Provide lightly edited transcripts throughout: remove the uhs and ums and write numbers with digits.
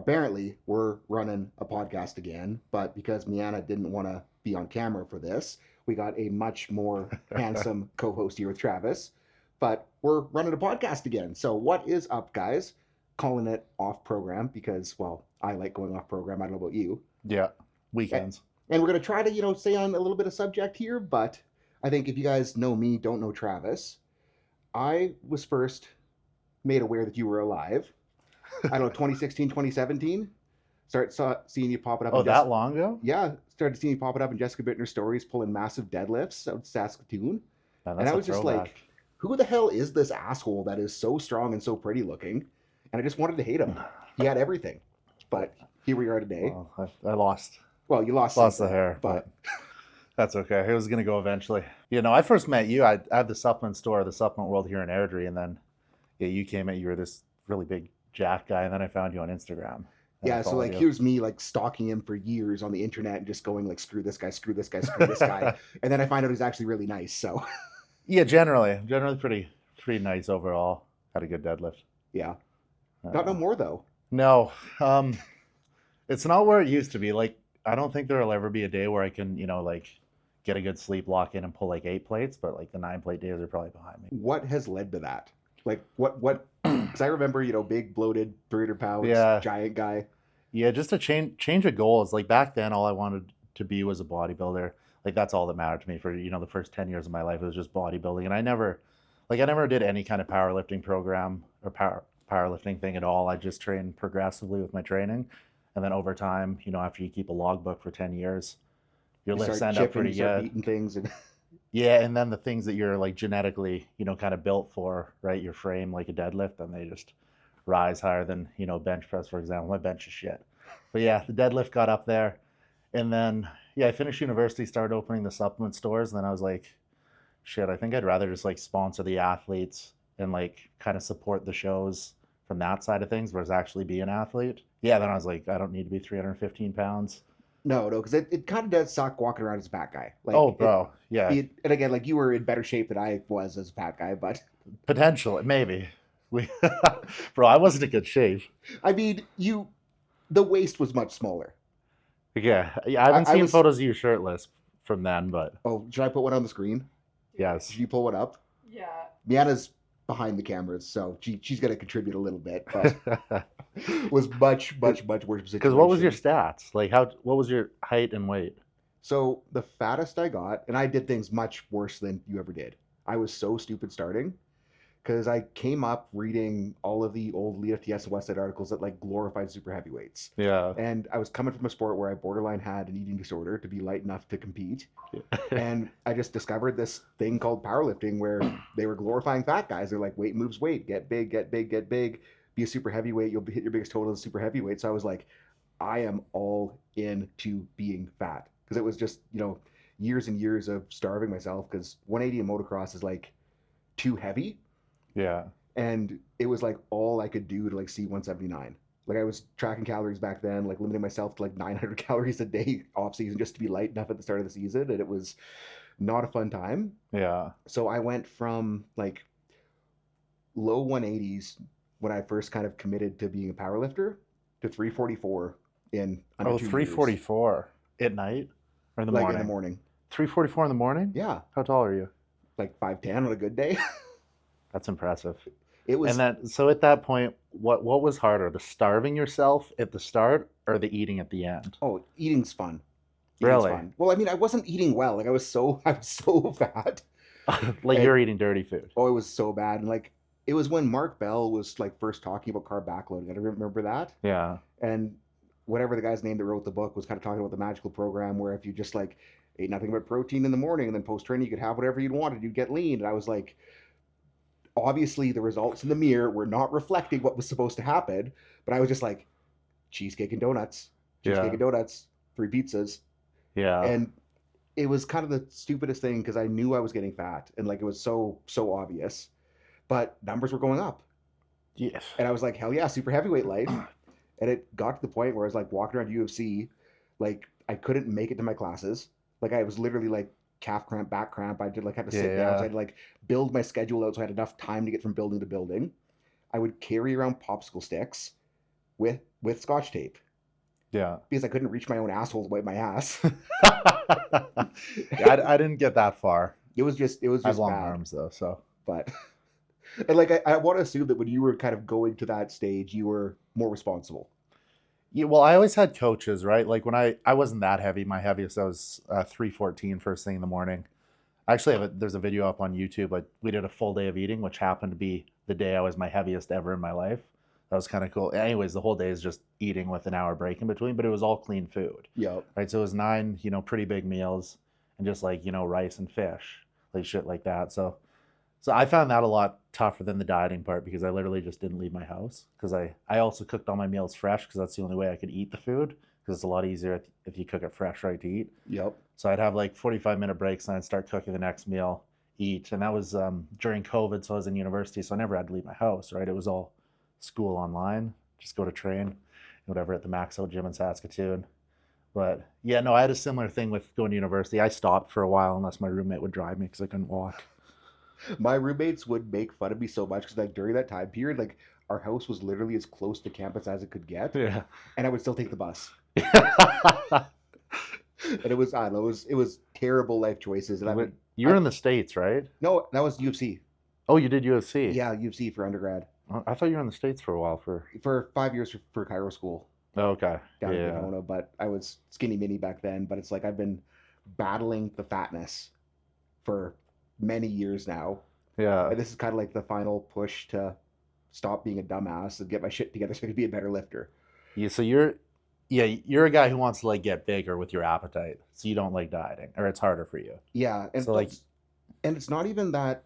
apparently we're running a podcast again, but because Miana didn't want to be on camera for this, we got a much more handsome co-host here with Travis. But we're running a podcast again. So what is up, guys? Calling it off program because, well, I like going off program. I don't know about you. Yeah, weekends. And we're going to try to, stay on a little bit of subject here, but I think if you guys know me, don't know Travis, I was first made aware that you were alive. I don't know, 2016, 2017. Seeing you pop it up. Oh, that long ago? Yeah, started seeing you pop it up in Jessica Bittner's stories, pulling massive deadlifts out in Saskatoon. Man, And I was just like, who the hell is this asshole that is so strong and so pretty looking? And I just wanted to hate him. He had everything. But here we are today. Well, I lost. Well, you lost the hair, but that's okay. It was going to go eventually. I first met you. I had the supplement store, the Supplement World here in Airdrie, and then you came in. You were this really big jack guy, and then I found you on Instagram. Yeah, so here's me stalking him for years on the internet and just going screw this guy, screw this guy, screw this guy, and then I find out he's actually really nice. So yeah, generally pretty nice overall. Had a good deadlift. Yeah, not no more though. No, it's not where it used to be. I don't think there'll ever be a day where I can get a good sleep, lock in, and pull 8 plates. But the 9-plate days are probably behind me. What has led to that? What? Because I remember, big bloated 300 pounds, giant guy. Yeah, just a change of goals. Back then, all I wanted to be was a bodybuilder. That's all that mattered to me for the first 10 years of my life. It was just bodybuilding, and I never did any kind of powerlifting program or powerlifting thing at all. I just trained progressively with my training, and then over time, after you keep a logbook for 10 years, your lifts end up pretty good. Eating things and yeah, and then the things that you're genetically, kind of built for, right? Your frame, like a deadlift, and they just rise higher than, bench press, for example. My bench is shit. But yeah, the deadlift got up there. And then, I finished university, started opening the supplement stores. And then I was like, shit, I think I'd rather just sponsor the athletes and kind of support the shows from that side of things versus actually be an athlete. Yeah, then I was like, I don't need to be 315 pounds. No, because it kind of does suck walking around as a fat guy. Yeah. And again, you were in better shape than I was as a fat guy, but potentially, maybe. Bro, I wasn't in good shape. I mean, the waist was much smaller. Yeah, I haven't seen photos of you shirtless from then, but... Oh, should I put one on the screen? Yes. Should you pull one up? Yeah. Miana's behind the cameras, so she's going to contribute a little bit, but was much worse situation. Because what was your stats? What was your height and weight? So the fattest I got, and I did things much worse than you ever did. I was so stupid starting because I came up reading all of the old ELITEFTS and Westside articles that glorified super heavyweights. Yeah. And I was coming from a sport where I borderline had an eating disorder to be light enough to compete. And I just discovered this thing called powerlifting where they were glorifying fat guys. They're like, weight moves weight, get big, be a super heavyweight, you'll hit your biggest total as a super heavyweight. So I was like, I am all into being fat. Because it was just, years and years of starving myself because 180 in motocross is too heavy. Yeah. And it was all I could do to see 179. I was tracking calories back then, limiting myself to 900 calories a day off season just to be light enough at the start of the season. And it was not a fun time. Yeah. So I went from low 180s when I first kind of committed to being a powerlifter to 344 in under 2 years. 344 at night or in the morning? In the morning. 344 in the morning? Yeah. How tall are you? 5'10" on a good day. That's impressive. It was. And so at that point, what was harder, the starving yourself at the start or the eating at the end? Oh, eating's fun. Really? Fun. Well, I mean, I wasn't eating well. I was so fat. You're eating dirty food. Oh, it was so bad. And it was when Mark Bell was first talking about carb backloading. I remember that. Yeah. And whatever the guy's name that wrote the book was kind of talking about the magical program where if you just ate nothing but protein in the morning and then post training you could have whatever you'd wanted, you'd get lean. And I was like, obviously the results in the mirror were not reflecting what was supposed to happen, but I was just cheesecake and donuts, 3 pizzas. Yeah. And it was kind of the stupidest thing because I knew I was getting fat and it was so obvious, but numbers were going up. Yes. And I was like, hell yeah, super heavyweight life. And it got to the point where I was walking around UFC, I couldn't make it to my classes. I was literally calf cramp, back cramp. I did had to sit down. So I had to build my schedule out so I had enough time to get from building to building. I would carry around popsicle sticks with Scotch tape Yeah. because I couldn't reach my own asshole to wipe my ass. Yeah, I didn't get that far. It was just I have long bad. arms though, so. But and like I want to assume that when you were kind of going to that stage, you were more responsible. Yeah, well, I always had coaches, right? Like when I wasn't that heavy. My heaviest I was 314 first thing in the morning. I actually there's a video up on YouTube. Like we did a full day of eating, which happened to be the day I was my heaviest ever in my life. That was kind of cool. Anyways, the whole day is just eating with an hour break in between, but it was all clean food. Yep. Right. So it was 9, pretty big meals and just like, rice and fish, like shit like that. So I found that a lot tougher than the dieting part because I literally just didn't leave my house because I also cooked all my meals fresh because that's the only way I could eat the food because it's a lot easier if you cook it fresh, right, to eat. Yep. So I'd have like 45-minute breaks and I'd start cooking the next meal, eat. And that was during COVID, so I was in university, so I never had to leave my house, right? It was all school online, just go to train, whatever, at the Maxo gym in Saskatoon. But yeah, no, I had a similar thing with going to university. I stopped for a while unless my roommate would drive me because I couldn't walk. My roommates would make fun of me so much because like during that time period, like our house was literally as close to campus as it could get, Yeah. and I would still take the bus. And it was I don't know, it was terrible life choices. And you were in the States, right? No, that was UFC. Oh, you did UFC? Yeah, UFC for undergrad. I thought you were in the States for a while for 5 years for Cairo school. Oh, okay. Down in Pomona, but I was skinny mini back then. But it's like I've been battling the fatness for many years now. Yeah. And this is kind of like the final push to stop being a dumbass and get my shit together so I can be a better lifter. Yeah, so you're a guy who wants to like get bigger with your appetite. So you don't like dieting, or it's harder for you. Yeah, and so and it's not even that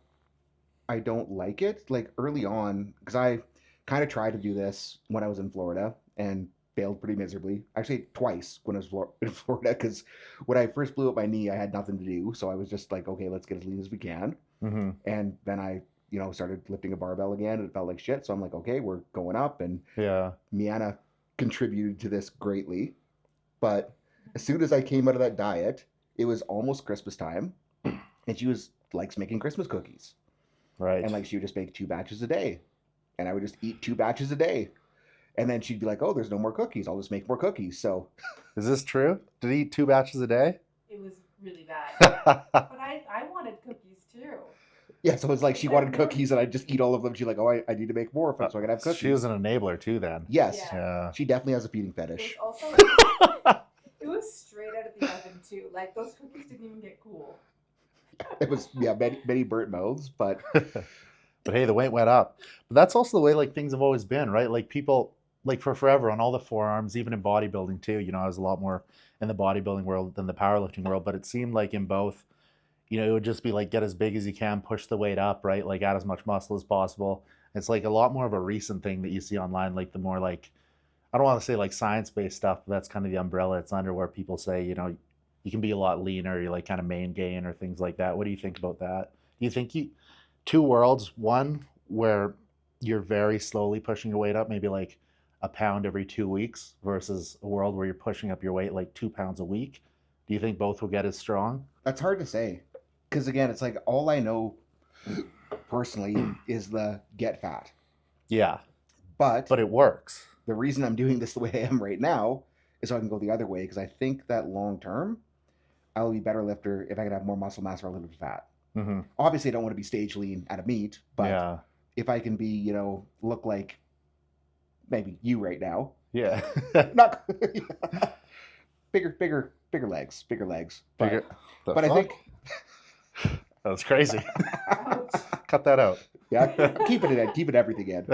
I don't like it. Like early on, because I kind of tried to do this when I was in Florida and failed pretty miserably. Actually, twice when I was in Florida, because when I first blew up my knee, I had nothing to do, so I was just like, okay, let's get as lean as we can. Mm-hmm. And then I, started lifting a barbell again, and it felt like shit. So I'm like, okay, we're going up, and yeah, Miana contributed to this greatly. But as soon as I came out of that diet, it was almost Christmas time, and she likes making Christmas cookies. Right. And like she would just make 2 batches a day, and I would just eat 2 batches a day. And then she'd be like, "Oh, there's no more cookies. I'll just make more cookies." So, is this true? Did he eat 2 batches a day? It was really bad. But I wanted cookies too. Yeah, so it's like she wanted cookies, and I just eat all of them. She's like, "Oh, I need to make more so I can have cookies." She was an enabler too, then. Yes. Yeah. She definitely has a feeding fetish. It was straight out of the oven too. Like those cookies didn't even get cool. It was many burnt mouths, but but hey, the weight went up. But that's also the way like things have always been, right? Like people like for forever on all the forearms, even in bodybuilding too. I was a lot more in the bodybuilding world than the powerlifting world, but it seemed like in both, it would just be like get as big as you can, push the weight up, right? Like add as much muscle as possible. It's like a lot more of a recent thing that you see online, like the more like I don't want to say like science-based stuff, but that's kind of the umbrella it's under where people say, you can be a lot leaner, you like kind of main gain or things like that. What do you think about that? Do you think two worlds, one where you're very slowly pushing your weight up, maybe like a pound every 2 weeks versus a world where you're pushing up your weight like 2 pounds a week? Do you think both will get as strong? That's hard to say. Because again, it's like all I know personally is the get fat. Yeah. But it works. The reason I'm doing this the way I am right now is so I can go the other way, because I think that long term, I'll be a better lifter if I can have more muscle mass relative to fat. Mm-hmm. Obviously, I don't want to be stage lean out of meat, but if I can be, look like maybe you right now. Yeah. Not bigger legs. But I think that was crazy. Cut that out. Yeah, keep it everything in.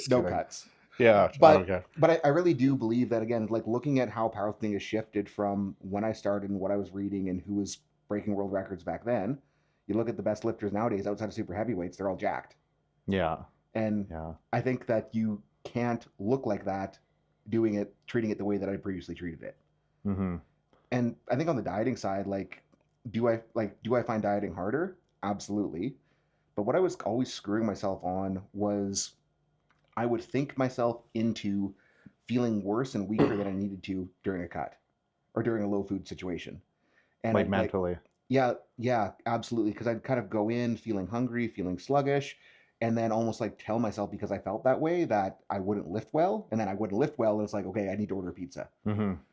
No cuts. Yeah, but I really do believe that, again, like looking at how powerlifting has shifted from when I started and what I was reading and who was breaking world records back then. You look at the best lifters nowadays outside of super heavyweights, they're all jacked. Yeah. And I think that you can't look like that treating it the way that I previously treated it. Mm-hmm. And I think on the dieting side, do I find dieting harder? Absolutely. But what I was always screwing myself on was I would think myself into feeling worse and weaker than I needed to during a cut or during a low food situation. And like mentally. Yeah, absolutely. Because I'd kind of go in feeling hungry, feeling sluggish, and then almost like tell myself because I felt that way that I wouldn't lift well, and then I wouldn't lift well, and it's like, okay, I need to order pizza.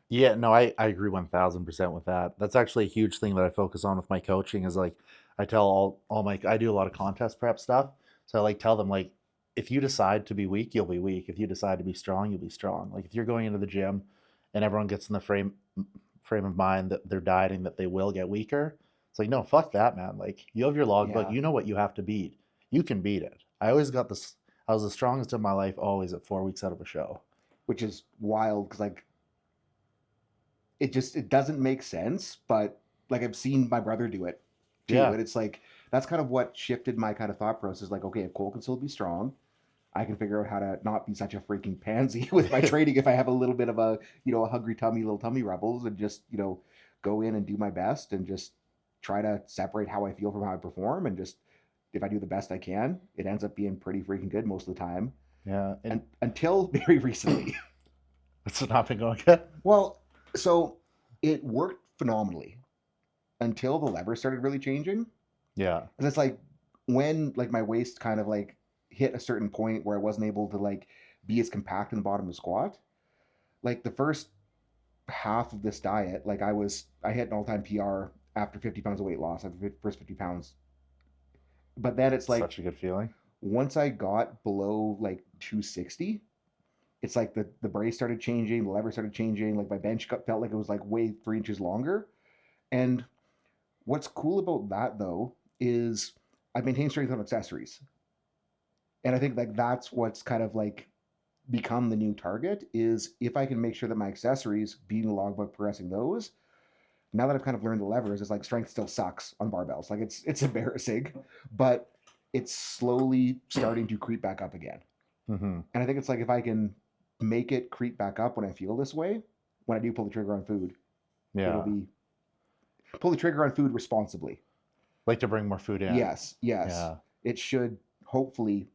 Yeah, no, I agree 1000% with that. That's actually a huge thing that I focus on with my coaching is like I tell all my I do a lot of contest prep stuff. So I like tell them like if you decide to be weak, you'll be weak. If you decide to be strong, you'll be strong. Like if you're going into the gym and everyone gets in the frame of mind that they're dieting that they will get weaker, it's like no, fuck that, man. Like you have your logbook, Yeah. you know what you have to beat. You can beat it. I always got this I was the strongest in my life always at 4 weeks out of a show. Which is wild because like it doesn't make sense, but like I've seen my brother do it too, Yeah. and it's like that's kind of what shifted my kind of thought process. Like, okay, if Cole can still be strong, I can figure out how to not be such a freaking pansy with my training if I have a little bit of a a hungry tummy, little tummy rebels, and just go in and do my best and just try to separate how I feel from how I perform, and just if I do the best I can, it ends up being pretty freaking good most of the time. Yeah. And until very recently. It's not been going good. Well, so it worked phenomenally until the lever started really changing. Yeah. And it's like when like my waist kind of like hit a certain point where I wasn't able to like be as compact in the bottom of the squat. Like the first half of this diet, like I hit an all-time PR after 50 pounds of weight loss, after the first 50 pounds. But then it's like Such a good feeling. once I got below like 260, it's like the brace started changing, the lever started changing, like my bench felt like it was like way 3 inches longer. And what's cool about that though is I maintain strength on accessories. And I think like that's what's kind of like become the new target is if I can make sure that my accessories, being the logbook, progressing those, now that I've kind of learned the levers, it's like strength still sucks on barbells. Like it's embarrassing, but it's slowly starting to creep back up again. And I think it's like if I can make it creep back up when I feel this way, when I do pull the trigger on food, it'll be pull the trigger on food responsibly. Like to bring more food in. Yes. Yeah. It should hopefully,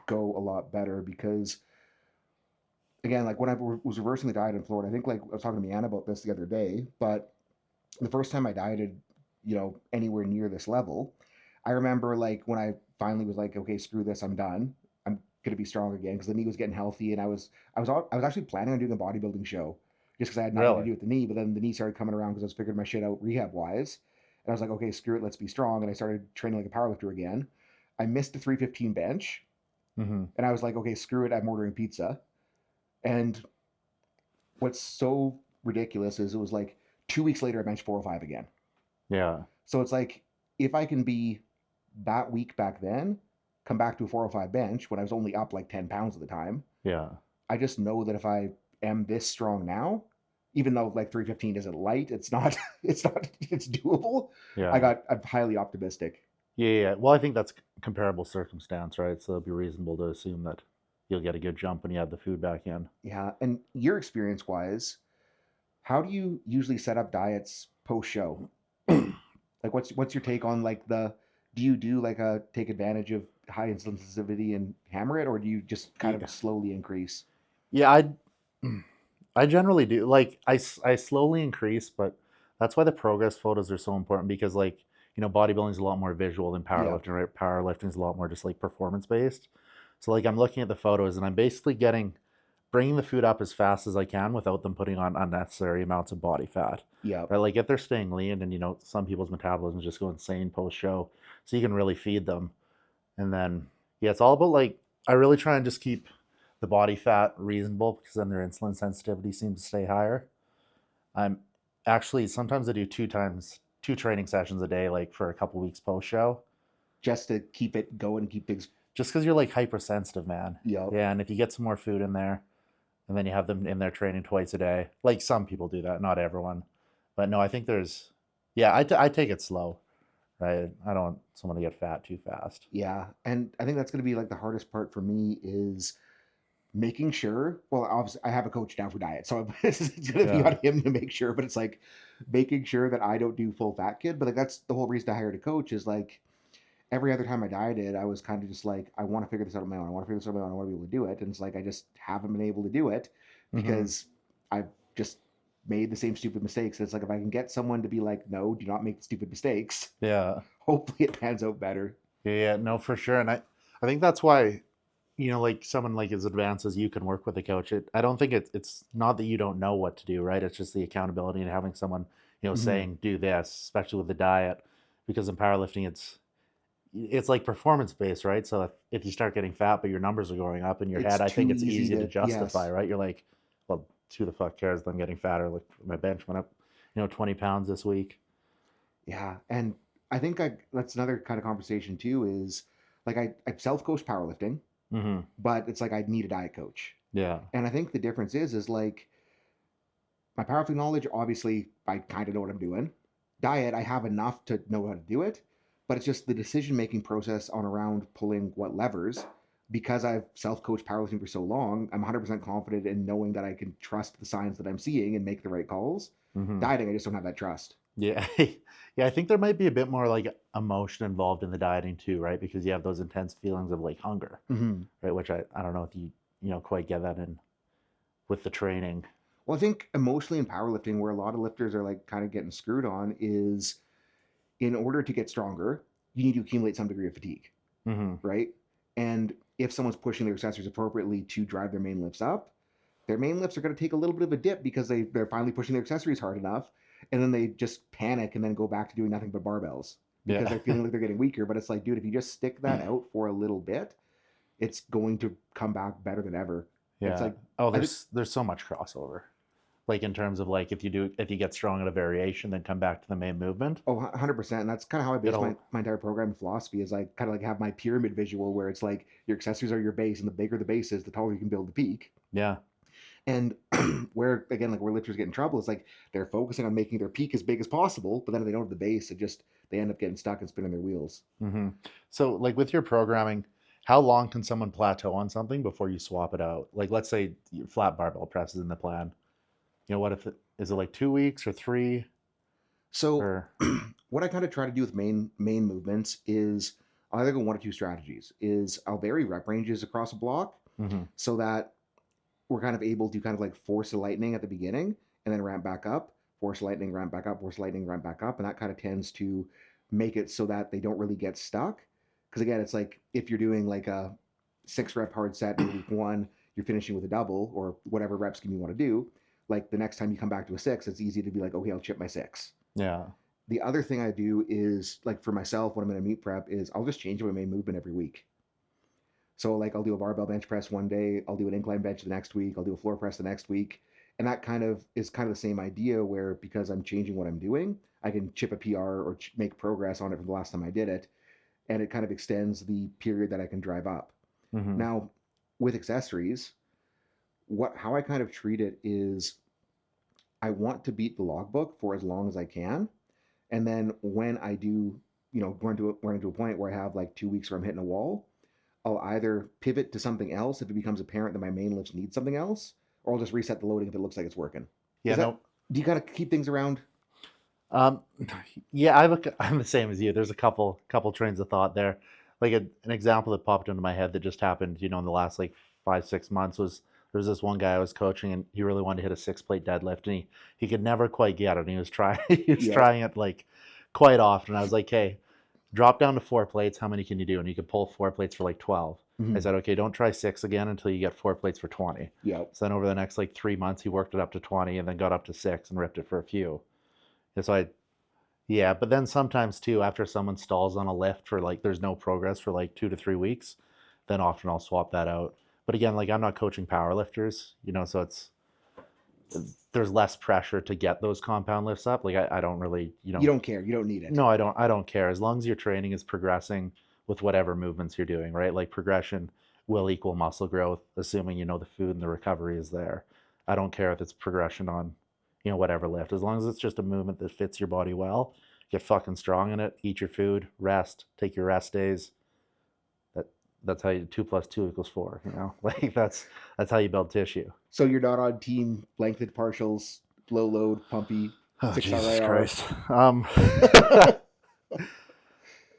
go a lot better because again, like when I was reversing the diet in Florida, I think like I was talking to Mianna about this the other day, but the first time I dieted, anywhere near this level, I remember like when I finally was like, okay, screw this, I'm done. I'm gonna be strong again because the knee was getting healthy, and I was actually planning on doing a bodybuilding show just because I had nothing to do with the knee, but then the knee started coming around because I was figuring my shit out rehab wise, and I was like, okay, screw it, let's be strong, and I started training like a powerlifter again. I missed the 315 bench, and I was like, okay, screw it, I'm ordering pizza. And what's so ridiculous is it was like 2 weeks later I benched 405 again. Yeah. So it's like if I can be that weak back then, come back to a 405 bench when I was only up like 10 pounds at the time. Yeah. I just know that if I am this strong now, even though like 315 isn't light, it's doable. Yeah. I'm highly optimistic. Yeah. Well, I think that's comparable circumstance, right? So it'd be reasonable to assume that you'll get a good jump when you add the food back in. Yeah. And your experience wise, how do you usually set up diets post show? Like what's your take on like do you do like a take advantage of high insulin sensitivity and hammer it, or do you just kind of slowly increase? Yeah, I generally do. Like I slowly increase, but that's why the progress photos are so important because like, bodybuilding is a lot more visual than powerlifting, right? Powerlifting is a lot more just like performance based. So like I'm looking at the photos and I'm basically bringing the food up as fast as I can without them putting on unnecessary amounts of body fat. Yeah. Right? Like if they're staying lean and some people's metabolism just go insane post show, so you can really feed them. And then it's all about like I really try and just keep the body fat reasonable because then their insulin sensitivity seems to stay higher. I'm actually sometimes I do two training sessions a day, like for a couple weeks post show, just to keep it going and keep things. Just because you're like hypersensitive, man. Yeah. Yeah, and if you get some more food in there, and then you have them in there training twice a day, like some people do that, not everyone, but no, I think I take it slow, right? I don't want someone to get fat too fast. Yeah, and I think that's going to be like the hardest part for me is making sure. Well, obviously, I have a coach now for diet, so it's going to be on him to make sure. But it's like making sure that I don't do full fat kid. But like that's the whole reason I hired a coach is like every other time I dieted, I was kind of just like, I want to figure this out on my own. I want to figure this out on my own. I want to be able to do it. And it's like I just haven't been able to do it because I've just made the same stupid mistakes. It's like if I can get someone to be like, no, do not make stupid mistakes. Yeah. Hopefully it pans out better. Yeah, no, for sure. And I think that's why, like someone like as advanced as you can work with a coach. I don't think it's not that you don't know what to do, right? It's just the accountability and having someone, Mhm. saying do this, especially with the diet, because in powerlifting it's like performance based, right? So if you start getting fat, but your numbers are going up in your It's head, I think too it's easy easy to to, justify, yes. right? You're like, well, who the fuck cares that I'm getting fatter? Like my bench went up, 20 pounds this week. Yeah, and I think that's another kind of conversation too. Is like I self-coach powerlifting, Mm-hmm. but it's like I need a diet coach, Yeah. and I think the difference is like my powerlifting knowledge. Obviously, I kind of know what I'm doing. Diet, I have enough to know how to do it, but it's just the decision-making process on around pulling what levers. Because I've self-coached powerlifting for so long, I'm 100% confident in knowing that I can trust the signs that I'm seeing and make the right calls. Mm-hmm. Dieting, I just don't have that trust. Yeah. Yeah, I think there might be a bit more like emotion involved in the dieting too, right? Because you have those intense feelings of like hunger, Mm-hmm. right? Which I don't know if you quite get that in with the training. Well, I think emotionally in powerlifting, where a lot of lifters are like kind of getting screwed on, is in order to get stronger, you need to accumulate some degree of fatigue, Mm-hmm. right? And if someone's pushing their accessories appropriately to drive their main lifts up, their main lifts are going to take a little bit of a dip because they're finally pushing their accessories hard enough. And then they just panic and then go back to doing nothing but barbells because Yeah. they're feeling like they're getting weaker. But it's like, dude, if you just stick that out for a little bit, it's going to come back better than ever. It's Yeah. like, Oh, I think, there's so much crossover. Like in terms of like if you get strong at a variation, then come back to the main movement. oh, 100%. And that's kind of how I base my, It'll my entire program philosophy is like kind of like have my pyramid visual where it's like your accessories are your base and the bigger the base is, the taller you can build the peak. yeah. And where, again, like where lifters get in trouble is like they're focusing on making their peak as big as possible, but then if they don't have the base, they end up getting stuck and spinning their wheels. Mm-hmm. So like with your programming, how long can someone plateau on something before you swap it out? Like let's say flat barbell press is in the plan. What if is it like 2 weeks or three So or what I kind of try to do with main movements is I'll either go one or two strategies. Is I'll vary rep ranges across a block mm-hmm. so that we're kind of able to kind of like force a lightning at the beginning and then ramp back up, force lightning, ramp back up, force lightning, ramp back up. And that kind of tends to make it so that they don't really get stuck. Because again, it's like if you're doing like a 6 rep hard set in week one, you're finishing with a double or whatever rep scheme you want to do. Like the next time you come back to a 6, it's easy to be like, okay, I'll chip my 6. Yeah. The other thing I do is like for myself when I'm in a meet prep is I'll just change my main movement every week. So like I'll do a barbell bench press one day, I'll do an incline bench the next week, I'll do a floor press the next week. And that kind of is kind of the same idea where because I'm changing what I'm doing, I can chip a PR or make progress on it from the last time I did it. And it kind of extends the period that I can drive up. Mm-hmm. Now, with accessories, how I kind of treat it is I want to beat the logbook for as long as I can. And then when I do, run into a point where I have like 2 weeks where I'm hitting a wall, I'll either pivot to something else if it becomes apparent that my main lifts need something else, or I'll just reset the loading if it looks like it's working. Yeah. Is that No. Do you kind of keep things around? Um, yeah, I'm the same as you. There's a couple trains of thought there. Like an example that popped into my head that just happened, in the last like 5-6 months was there was this one guy I was coaching and he really wanted to hit a 6 plate deadlift and he could never quite get it. And he was trying Yep. trying it like quite often. I was like, hey, drop down to 4 plates. How many can you do? And he could pull 4 plates for like 12. I Mm-hmm. said, okay, don't try 6 again until you get 4 plates for 20. Yep. So then over the next like 3 months, he worked it up to 20 and then got up to 6 and ripped it for a few. And so yeah, but then sometimes too, after someone stalls on a lift for like there's no progress for like 2 to 3 weeks, then often I'll swap that out. But again, like I'm not coaching power lifters, so there's less pressure to get those compound lifts up. Like I don't really, You don't care. You don't need it. no, I don't care. As long as your training is progressing with whatever movements you're doing, right? Like progression will equal muscle growth, assuming the food and the recovery is there. I don't care if it's progression on whatever lift. As long as it's just a movement that fits your body well, get fucking strong in it, eat your food, rest, take your rest days. That's how you 2 + 2 = 4, Like that's how you build tissue. So you're not on team lengthened partials, low load, pumpy, Oh, 6 Jesus RIR. Christ.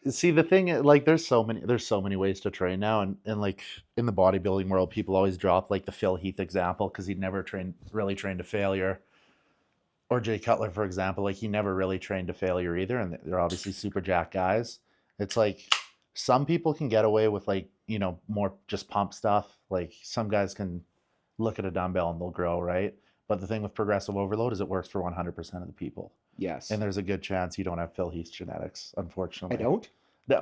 See, the thing, like there's so many ways to train now, and like in the bodybuilding world, people always drop like the Phil Heath example because he never really trained to failure. Or Jay Cutler, for example, like he never really trained to failure either, and they're obviously super jack guys. It's like some people can get away with like, you know, more just pump stuff. Like some guys can look at a dumbbell and they'll grow, right? But the thing with progressive overload is it works for 100% of the people. Yes. And there's a good chance you don't have Phil Heath's genetics, I unfortunately. don't. No.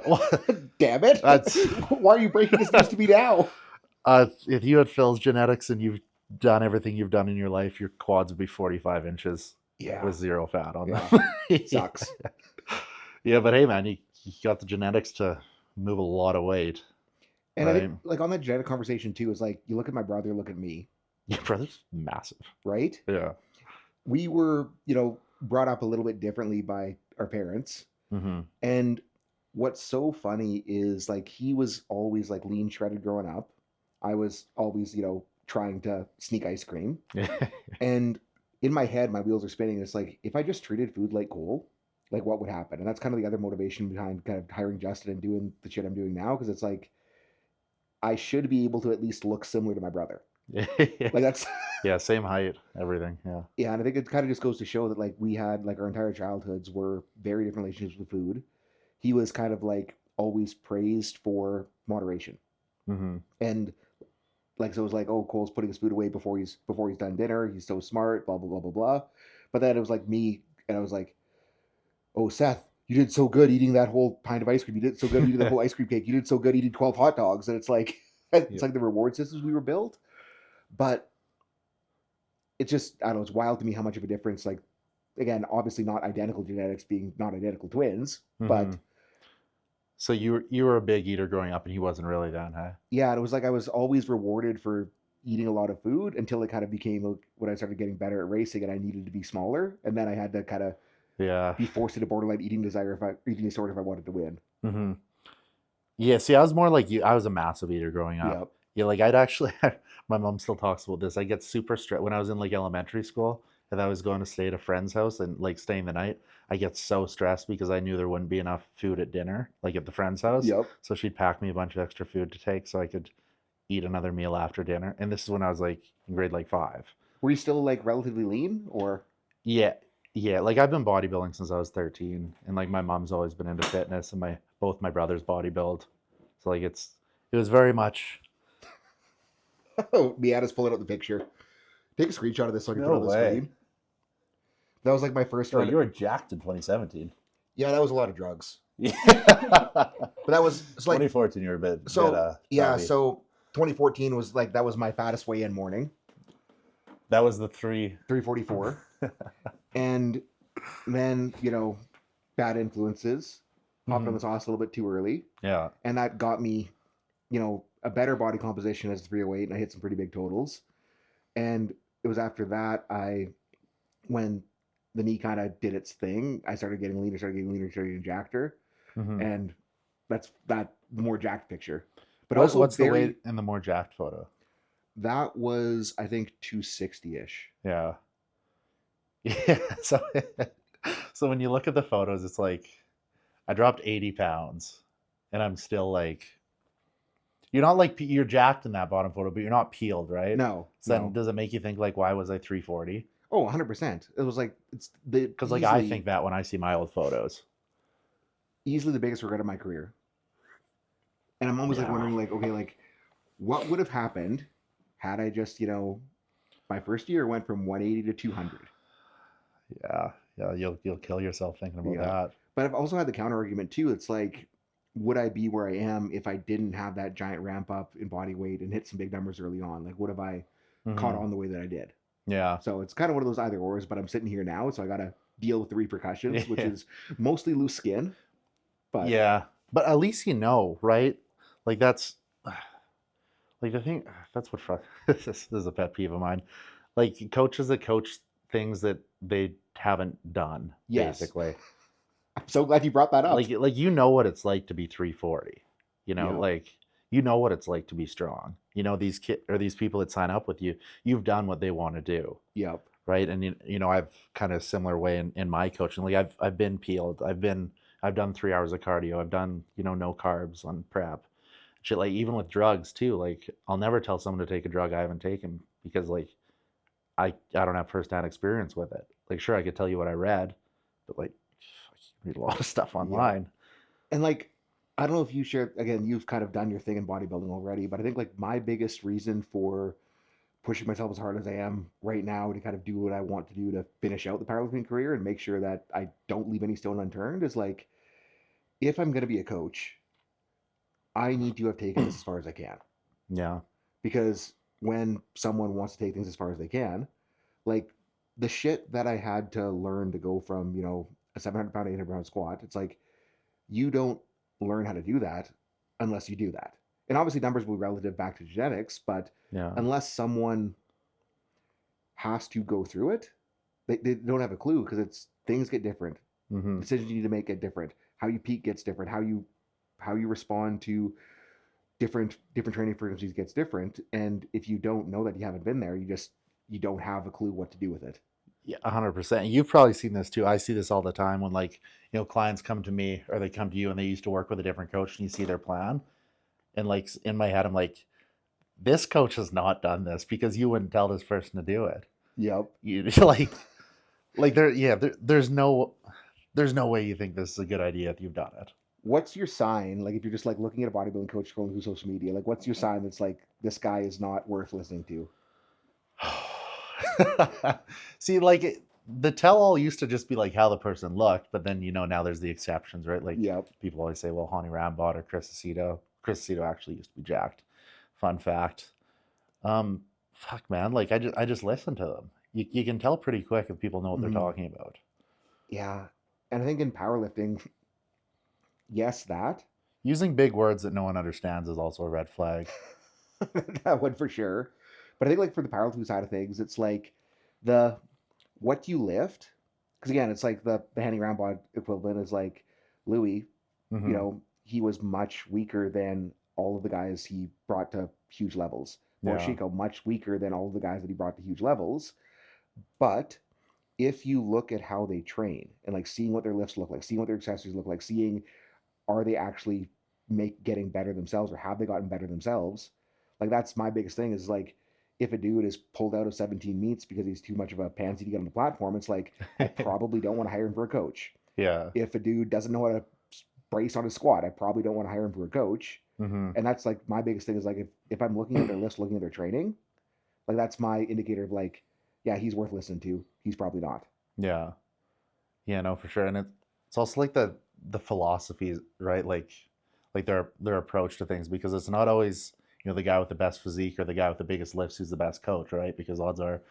Damn it! That's- Why are you breaking this news to me now? If you had Phil's genetics and you've done everything you've done in your life, your quads would be 45 inches Yeah, with zero fat on Yeah. them. sucks. Yeah, but hey, man, you got the genetics to move a lot of weight. And I Right. think, like on that genetic conversation too, is like you look at my brother, look at me, Your brother's massive. right? Yeah. We were, brought up a little bit differently by our parents, Mm-hmm. and what's so funny is like he was always like lean shredded growing up. I was always, trying to sneak ice cream. And in my head, my wheels are spinning. It's like, if I just treated food like coal, like what would happen? And that's kind of the other motivation behind kind of hiring Justin and doing the shit I'm doing now. Because it's like, I should be able to at least look similar to my brother. Like that's, Yeah, same height, everything. Yeah. yeah. And I think it kind of just goes to show that like we had like our entire childhoods were very different relationships with food. He was kind of like always praised for moderation. Mm-hmm. And like, so it was like, oh, Cole's putting his food away before he's done dinner. He's so smart, blah, blah, blah, blah, blah. But then it was like me, and I was like, oh, Seth, you did so good eating that whole pint of ice cream. You did so good eating the whole ice cream cake. You did so good eating 12 hot dogs. And it's like, it's like the reward systems we were built. But it's just, I don't know, it's wild to me how much of a difference, like, again, obviously not identical genetics being not identical twins, but Mhm. So you were a big eater growing up, and he wasn't really that, huh? yeah, it was like I was always rewarded for eating a lot of food until it kind of became when I started getting better at racing and I needed to be smaller, and then I had to kind of Yeah. be forced into borderline eating disorder if I wanted to win. Mm-hmm. Yeah. See, I was more like you. I was a massive eater growing up. Yep. Yeah, like I'd actually. My mom still talks about this. I get super stressed when I was in like elementary school, and I was going to stay at a friend's house and like staying the night. I get so stressed because I knew there wouldn't be enough food at dinner, like at the friend's house. Yep. So she'd pack me a bunch of extra food to take so I could eat another meal after dinner. And this is when I was like in grade like 5. Were you still like relatively lean, or? Yeah. Yeah. Like I've been bodybuilding since I was 13. And like my mom's always been into fitness, and both my brothers bodybuild. So like it was very much. Oh, Miata's pulling out the picture. Take a screenshot of this so I can put it on the screen. That was like my first. Oh, you were jacked in 2017. Yeah, that was a lot of drugs. Yeah. But that was it's like 2014. You were a bit. yeah. chubby. So 2014 was like that was my fattest weigh-in morning. That was the 344. And then, bad influences. Hopped on the sauce a little bit too early. Yeah. And that got me, a better body composition as a 308, and I hit some pretty big totals. And it was after that when the knee kind of did its thing, I started getting leaner, started getting jackeder. Mm-hmm. And that's the more jacked picture. But what's also the weight in the more jacked photo? That was, I think, 260-ish. Yeah. Yeah. So when you look at the photos, it's like I dropped 80 pounds, and I'm still like, you're not like you're jacked in that bottom photo, but you're not peeled, right? No. So then does it make you think like, why was I 340? Oh, 100%. It was like because like I think that when I see my old photos, easily the biggest regret of my career. And I'm always like wondering, like, okay, like what would have happened had I just, my first year went from 180 to 200. Yeah, you'll kill yourself thinking about that. But I've also had the counter argument too. It's like, would I be where I am if I didn't have that giant ramp up in body weight and hit some big numbers early on? Like, would have I caught on the way that I did? Yeah. So it's kind of one of those either ors, but I'm sitting here now, so I got to deal with the repercussions, which is mostly loose skin. But yeah, but at least right? Like that's like the thing. That's what this is a pet peeve of mine. Like coaches that coach things that they haven't done. Yes. Basically. I'm so glad you brought that up. Like what it's like to be 340. Like you know what it's like to be strong. These these people that sign up with you, you've done what they want to do. Yep. Right. And I've kind of similar way in my coaching. Like I've been peeled. I've done 3 hours of cardio. I've done, no carbs on prep. Shit, like even with drugs too. Like I'll never tell someone to take a drug I haven't taken because like I don't have firsthand experience with it. Like sure I could tell you what I read, but like I read a lot of stuff online. And like I don't know if you share, again, you've kind of done your thing in bodybuilding already, but I think like my biggest reason for pushing myself as hard as I am right now to kind of do what I want to do to finish out the powerlifting career and make sure that I don't leave any stone unturned is like, if I'm going to be a coach, I need to have taken this as far as I can. Yeah. Because when someone wants to take things as far as they can, like the shit that I had to learn to go from, a 700 pound, 800 pound squat, it's like, you don't learn how to do that unless you do that. And obviously, numbers will be relative back to genetics, but Yeah. unless someone has to go through it, they don't have a clue because it's things get different. Mm-hmm. Decisions you need to make get different. How you peak gets different. How you respond to different training frequencies gets different. And if you don't know that, you haven't been there, you don't have a clue what to do with it. Yeah, 100%. You've probably seen this too. I see this all the time when clients come to me or they come to you and they used to work with a different coach and you see their plan. And like in my head, I'm like, this coach has not done this because you wouldn't tell this person to do it. Yep. You there's no way you think this is a good idea if you've done it. What's your sign? Like if you're just like looking at a bodybuilding coach scrolling through social media, like what's your sign that's like this guy is not worth listening to? See, like the tell all used to just be like how the person looked, but then now there's the exceptions, right? Like Yep. people always say, well, Hani Rambod or Chris Aceto. Chris Aceto actually used to be jacked. Fun fact. Fuck man, like I just listen to them. You can tell pretty quick if people know what they're talking about. Yeah. And I think in powerlifting, yes, that. Using big words that no one understands is also a red flag. That one for sure. But I think like for the powerlifting side of things, it's like what you lift. Because again, it's like the Hani Rambod equivalent is like Louis, Mhm. he was much weaker than all of the guys he brought to huge levels. Yeah. Chico, much weaker than all of the guys that he brought to huge levels. But if you look at how they train and like seeing what their lifts look like, seeing what their accessories look like, seeing are they actually getting better themselves or have they gotten better themselves? Like that's my biggest thing is like if a dude is pulled out of 17 meets because he's too much of a pansy to get on the platform, it's like I probably don't want to hire him for a coach. Yeah. If a dude doesn't know how to brace on a squat, I probably don't want to hire him for a coach. Mm-hmm. And that's like my biggest thing is like if I'm looking at their list, looking at their training, like that's my indicator of like, yeah, he's worth listening to. He's probably not. Yeah. Yeah, no, for sure. And it's also like the philosophies, right? Like their approach to things, because it's not always, the guy with the best physique or the guy with the biggest lifts who's the best coach, right? Because odds are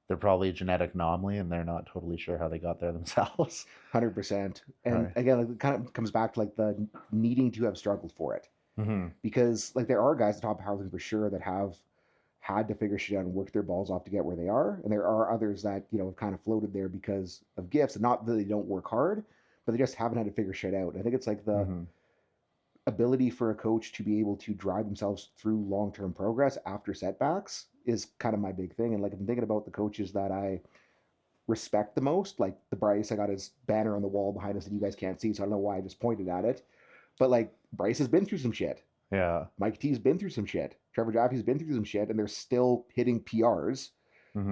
they're probably a genetic anomaly and they're not totally sure how they got there themselves. 100%. And Right. again, it kind of comes back to like the needing to have struggled for it. Mm-hmm. Because like there are guys at top powerlifting for sure that have had to figure shit out and work their balls off to get where they are. And there are others that, have kind of floated there because of gifts and not that they don't work hard, but they just haven't had to figure shit out. I think it's like the ability for a coach to be able to drive themselves through long-term progress after setbacks is kind of my big thing. And like I'm thinking about the coaches that I respect the most, like the Bryce, I got his banner on the wall behind us that you guys can't see, so I don't know why I just pointed at it. But like Bryce has been through some shit. Yeah. Mike T's been through some shit. Trevor Jaffe's been through some shit, and they're still hitting PRs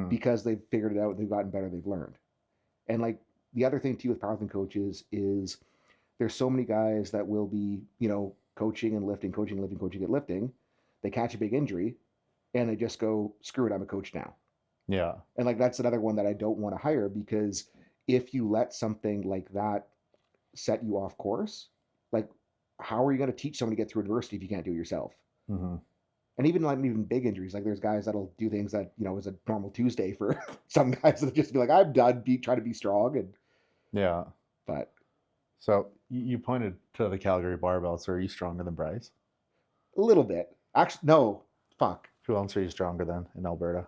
because they've figured it out, they've gotten better, they've learned. And like the other thing too with powerlifting coaches is there's so many guys that will be, coaching and lifting, coaching, lifting, coaching, and lifting. They catch a big injury and they just go, screw it, I'm a coach now. Yeah. And like that's another one that I don't want to hire because if you let something like that set you off course, like how are you going to teach someone to get through adversity if you can't do it yourself? Mm-hmm. And even big injuries, like there's guys that'll do things that is a normal Tuesday for some guys that just be like, I'm done, try to be strong, and Yeah. but So you pointed to the Calgary barbell. So are you stronger than Bryce? a little bit. Actually, no, fuck. Who else are you stronger than in Alberta?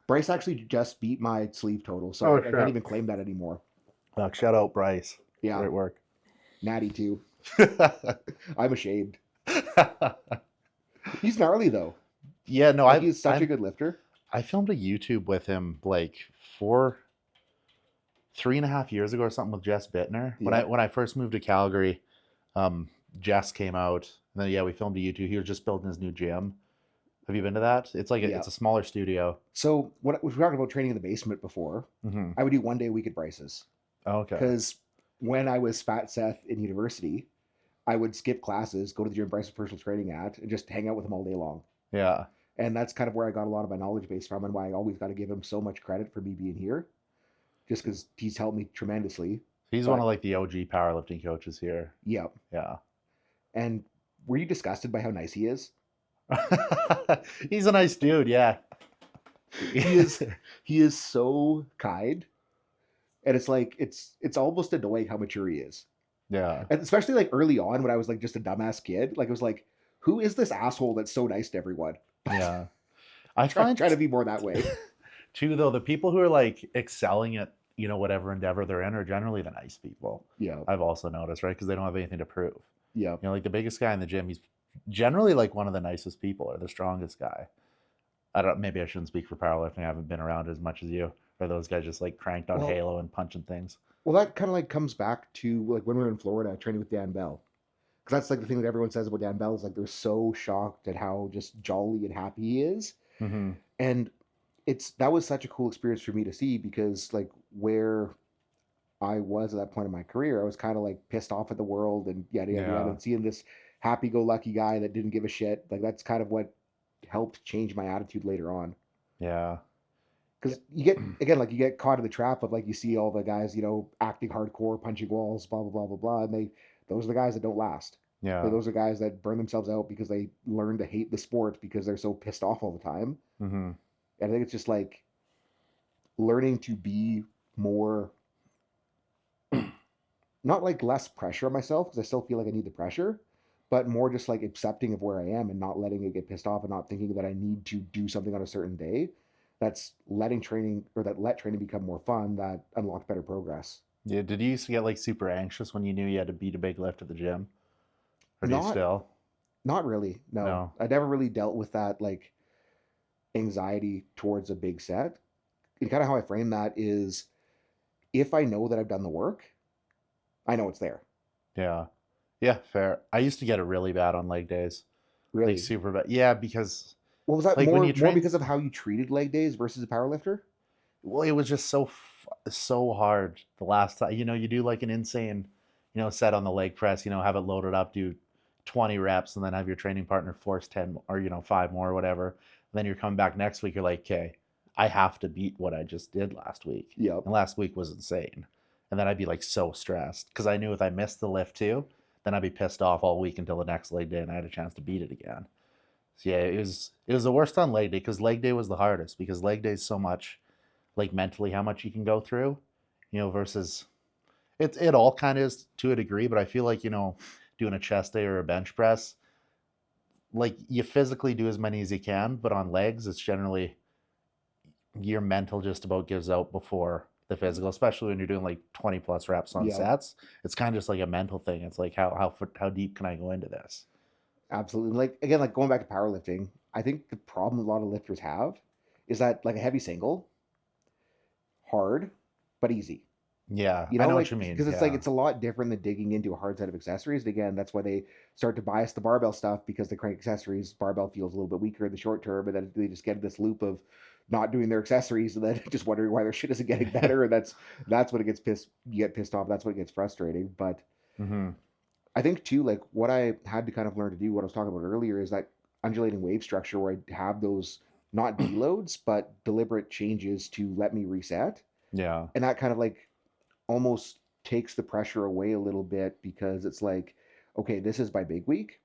Bryce actually just beat my sleeve total, so Oh, I sure. can't even claim that anymore. Shout out Bryce. Yeah, Great work. Natty too. I'm ashamed. He's gnarly though. Yeah, no, like, he's such a good lifter. I filmed a YouTube with him like 3.5 years ago or something with Jess Bittner. Yeah. When I first moved to Calgary, Jess came out and then we filmed a YouTube. He was just building his new gym. Have you been to that? It's like it's a smaller studio. So what we were talking about training in the basement before. I would do 1 day a week at Bryce's. Oh, okay. Because when I was Fat Seth in university, I would skip classes, go to the gym Bryce's personal training at, and just hang out with him all day long. Yeah. And that's kind of where I got a lot of my knowledge base from, and why I always got to give him so much credit for me being here, just because he's helped me tremendously. He's But- one of like the OG powerlifting coaches here. Yeah. Yeah. And were you disgusted by how nice he is? He's a nice dude, yeah. He is so kind, and it's like it's almost annoying how mature he is. Yeah. And especially like early on when I was like just a dumbass kid, like it was like, who is this asshole that's so nice to everyone? Yeah. I Try find to be more that way. too, though, the people who are like excelling at, you know, whatever endeavor they're in are generally the nice people. Yeah, I've also noticed, right? Because they don't have anything to prove. yeah. You know, like the biggest guy in the gym, he's generally like one of the nicest people or the strongest guy. Maybe I shouldn't speak for powerlifting. I haven't been around as much as you. Or those guys just like cranked on Well- Halo and punching things. Well, that kind of like comes back to like when we were in Florida training with Dan Bell, because that's like the thing that everyone says about Dan Bell is like they're so shocked at how just jolly and happy he is. Mm-hmm. And that was such a cool experience for me to see, because like where I was at that point in my career, I was kind of like pissed off at the world and yada yada yada, Yeah. and seeing this happy-go-lucky guy that didn't give a shit, like that's kind of what helped change my attitude later on. Yeah. Because you get caught in the trap of like you see all the guys, you know, acting hardcore, punching walls, blah blah blah blah blah, and those are the guys that don't last. Yeah. Like, those are guys that burn themselves out because they learn to hate the sport because they're so pissed off all the time. Mm-hmm. And I think it's just like learning to be more, not like less pressure on myself, because I still feel like I need the pressure, but more just like accepting of where I am and not letting it get pissed off and not thinking that I need to do something on a certain day. That's let training become more fun, that unlock better progress. Yeah. Did you used to get like super anxious when you knew you had to beat a big lift at the gym? Or do you Not- still? Not really. No. No. I never really dealt with that like anxiety towards a big set. And kind of how I frame that is, if I know that I've done the work, I know it's there. Yeah. Yeah, fair. I used to get it really bad on leg days. Really. Like super bad. Yeah, because Well, was that like, when more you train- because of how you treated leg days versus a powerlifter? well, it was just so hard the last time. You know, you do like an insane, you know, set on the leg press, you know, have it loaded up, do 20 reps, and then have your training partner force 10 or, you know, 5 more or whatever. And then you're coming back next week, you're like, okay, I have to beat what I just did last week. Yep. And last week was insane. And then I'd be like so stressed because I knew if I missed the lift too, then I'd be pissed off all week until the next leg day and I had a chance to beat it again. So yeah, it was the worst on leg day, because leg day was the hardest, because leg day is so much like mentally how much you can go through, you know, versus it all kind of is to a degree, but I feel like, you know, doing a chest day or a bench press, like you physically do as many as you can, but on legs, it's generally your mental just about gives out before the physical, especially when you're doing like 20 plus reps on Yeah. sets. It's kind of just like a mental thing. It's like how deep can I go into this? Absolutely. Like again, like going back to powerlifting, I think the problem a lot of lifters have is that like a heavy single, hard but easy. Yeah, You know, I know like, what you mean. because it's like yeah. it's a lot different than digging into a hard set of accessories. And again, that's why they start to bias the barbell stuff, because the crank accessories barbell feels a little bit weaker in the short term, and then they just get this loop of not doing their accessories and then just wondering why their shit isn't getting better. And that's when it gets you get pissed off. That's when it gets frustrating. But Mhm. I think too, like what I had to kind of learn to do, what I was talking about earlier, is that undulating wave structure where I have those not deloads but deliberate changes to let me reset. Yeah, And that kind of like almost takes the pressure away a little bit, because it's like, okay, this is my big week.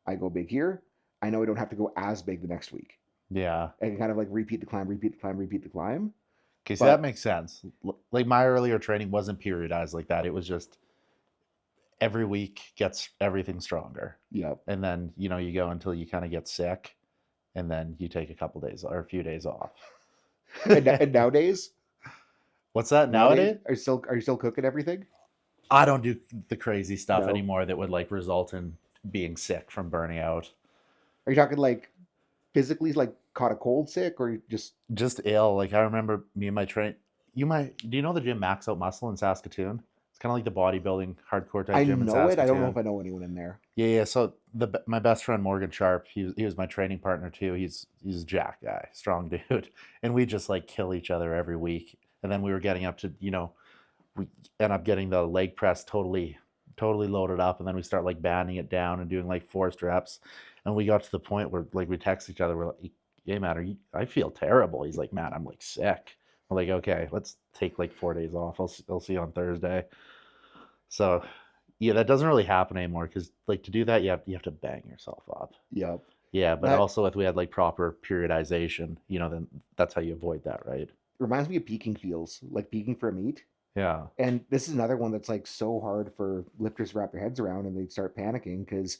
I go big here. I know I don't have to go as big the next week. yeah. I can kind of like repeat the climb, repeat the climb, repeat the climb. Okay, so But- that makes sense. Like my earlier training wasn't periodized like that. It was just every week gets everything stronger. Yep. And then, you know, you go until you kind of get sick, and then you take a couple days or a few days off. And nowadays, What's that nowadays? are you still cooking everything? I don't do the crazy stuff No. anymore that would like result in being sick from burning out. Are you talking like physically, like caught a cold sick, or Just ill. Like I remember me and my do you know the gym Max Out Muscle in Saskatoon? It's kind of like the bodybuilding hardcore type I gym in know Saskatoon. it. I don't know if I know anyone in there. Yeah. So my best friend Morgan Sharp, he was my training partner too. He's a jack guy, strong dude, and we just like kill each other every week. And then we were getting up to, you know, we end up getting the leg press totally totally loaded up, and then we start like banding it down and doing like forced reps, and we got to the point where like we text each other, we're like, "Hey man, I feel terrible." He's like, "Man, I'm like sick." We're like, "Okay, let's take like 4 days off. I'll see you on Thursday." So yeah, that doesn't really happen anymore because like to do that, you have to bang yourself up. Yep. Yeah, but That also if we had like proper periodization, then that's how you avoid that, right? reminds me of peaking feels, like peaking for a meet. Yeah. And this is another one that's like so hard for lifters to wrap their heads around, and they start panicking because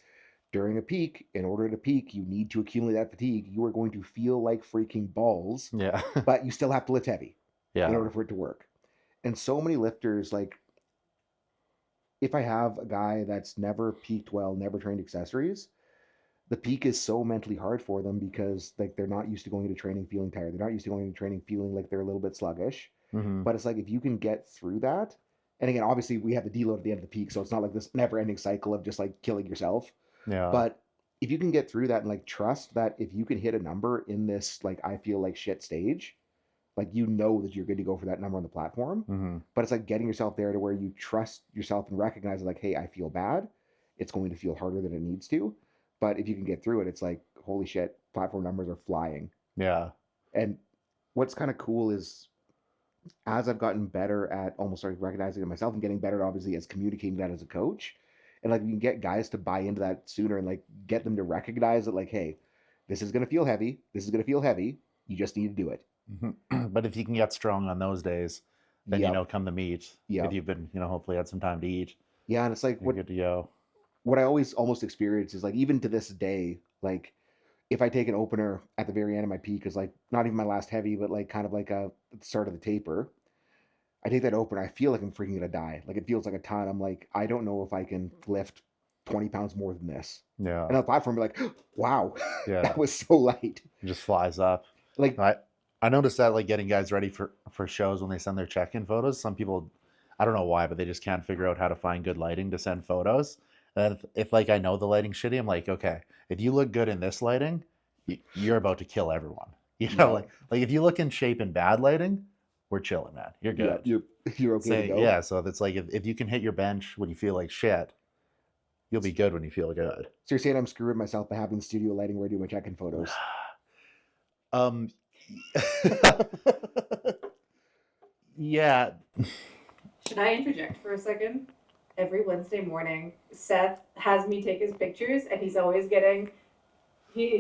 during a peak, in order to peak, you need to accumulate that fatigue. You are going to feel like freaking balls, Yeah. but you still have to lift heavy in Yeah. order for it to work. And so many lifters, like if I have a guy that's never peaked well, never trained accessories, the peak is so mentally hard for them because like they're not used to going into training feeling tired. They're not used to going into training feeling like they're a little bit sluggish. Hmm. But it's like if you can get through that, and again, obviously we have the deload at the end of the peak, so it's not like this never-ending cycle of just like killing yourself. Yeah. But if you can get through that and like trust that if you can hit a number in this like I feel like shit stage, like you know that you're good to go for that number on the platform. Hmm. But it's like getting yourself there to where you trust yourself and recognize like, hey, I feel bad. It's going to feel harder than it needs to. But if you can get through it, it's like, holy shit, platform numbers are flying. Yeah. And what's kind of cool is as I've gotten better at almost like recognizing it myself and getting better obviously as communicating that as a coach. And like you can get guys to buy into that sooner and like get them to recognize that like, hey, this is gonna feel heavy. This is gonna feel heavy. You just need to do it. But if you can get strong on those days, then Yep. come the meet. Yep. If you've been, hopefully had some time to eat, Yeah, and it's like you're good to go. what I always almost experience is like even to this day, like if I take an opener at the very end of my peak is like not even my last heavy, but like kind of like at the start of the taper. I take that opener, I feel like I'm freaking gonna die. Like it feels like a ton. I'm like, I don't know if I can lift 20 pounds more than this. Yeah. And on the platform, be like, wow, Yeah. that was so light. It just flies up. Like I noticed that like getting guys ready for shows when they send their check-in photos, some people, I don't know why, but they just can't figure out how to find good lighting to send photos. And if like I know the lighting's shitty, I'm like, okay, if you look good in this lighting, you're about to kill everyone. Yeah. like if you look in shape in bad lighting, we're chilling, man. You're good. yeah, you're okay to go. Yeah, so it's like if you can hit your bench when you feel like shit, you'll be good when you feel good. So you're saying I'm screwing myself by having studio lighting where I do my check-in photos. Yeah. Should I interject for a second? Every Wednesday morning, Seth has me take his pictures, and he's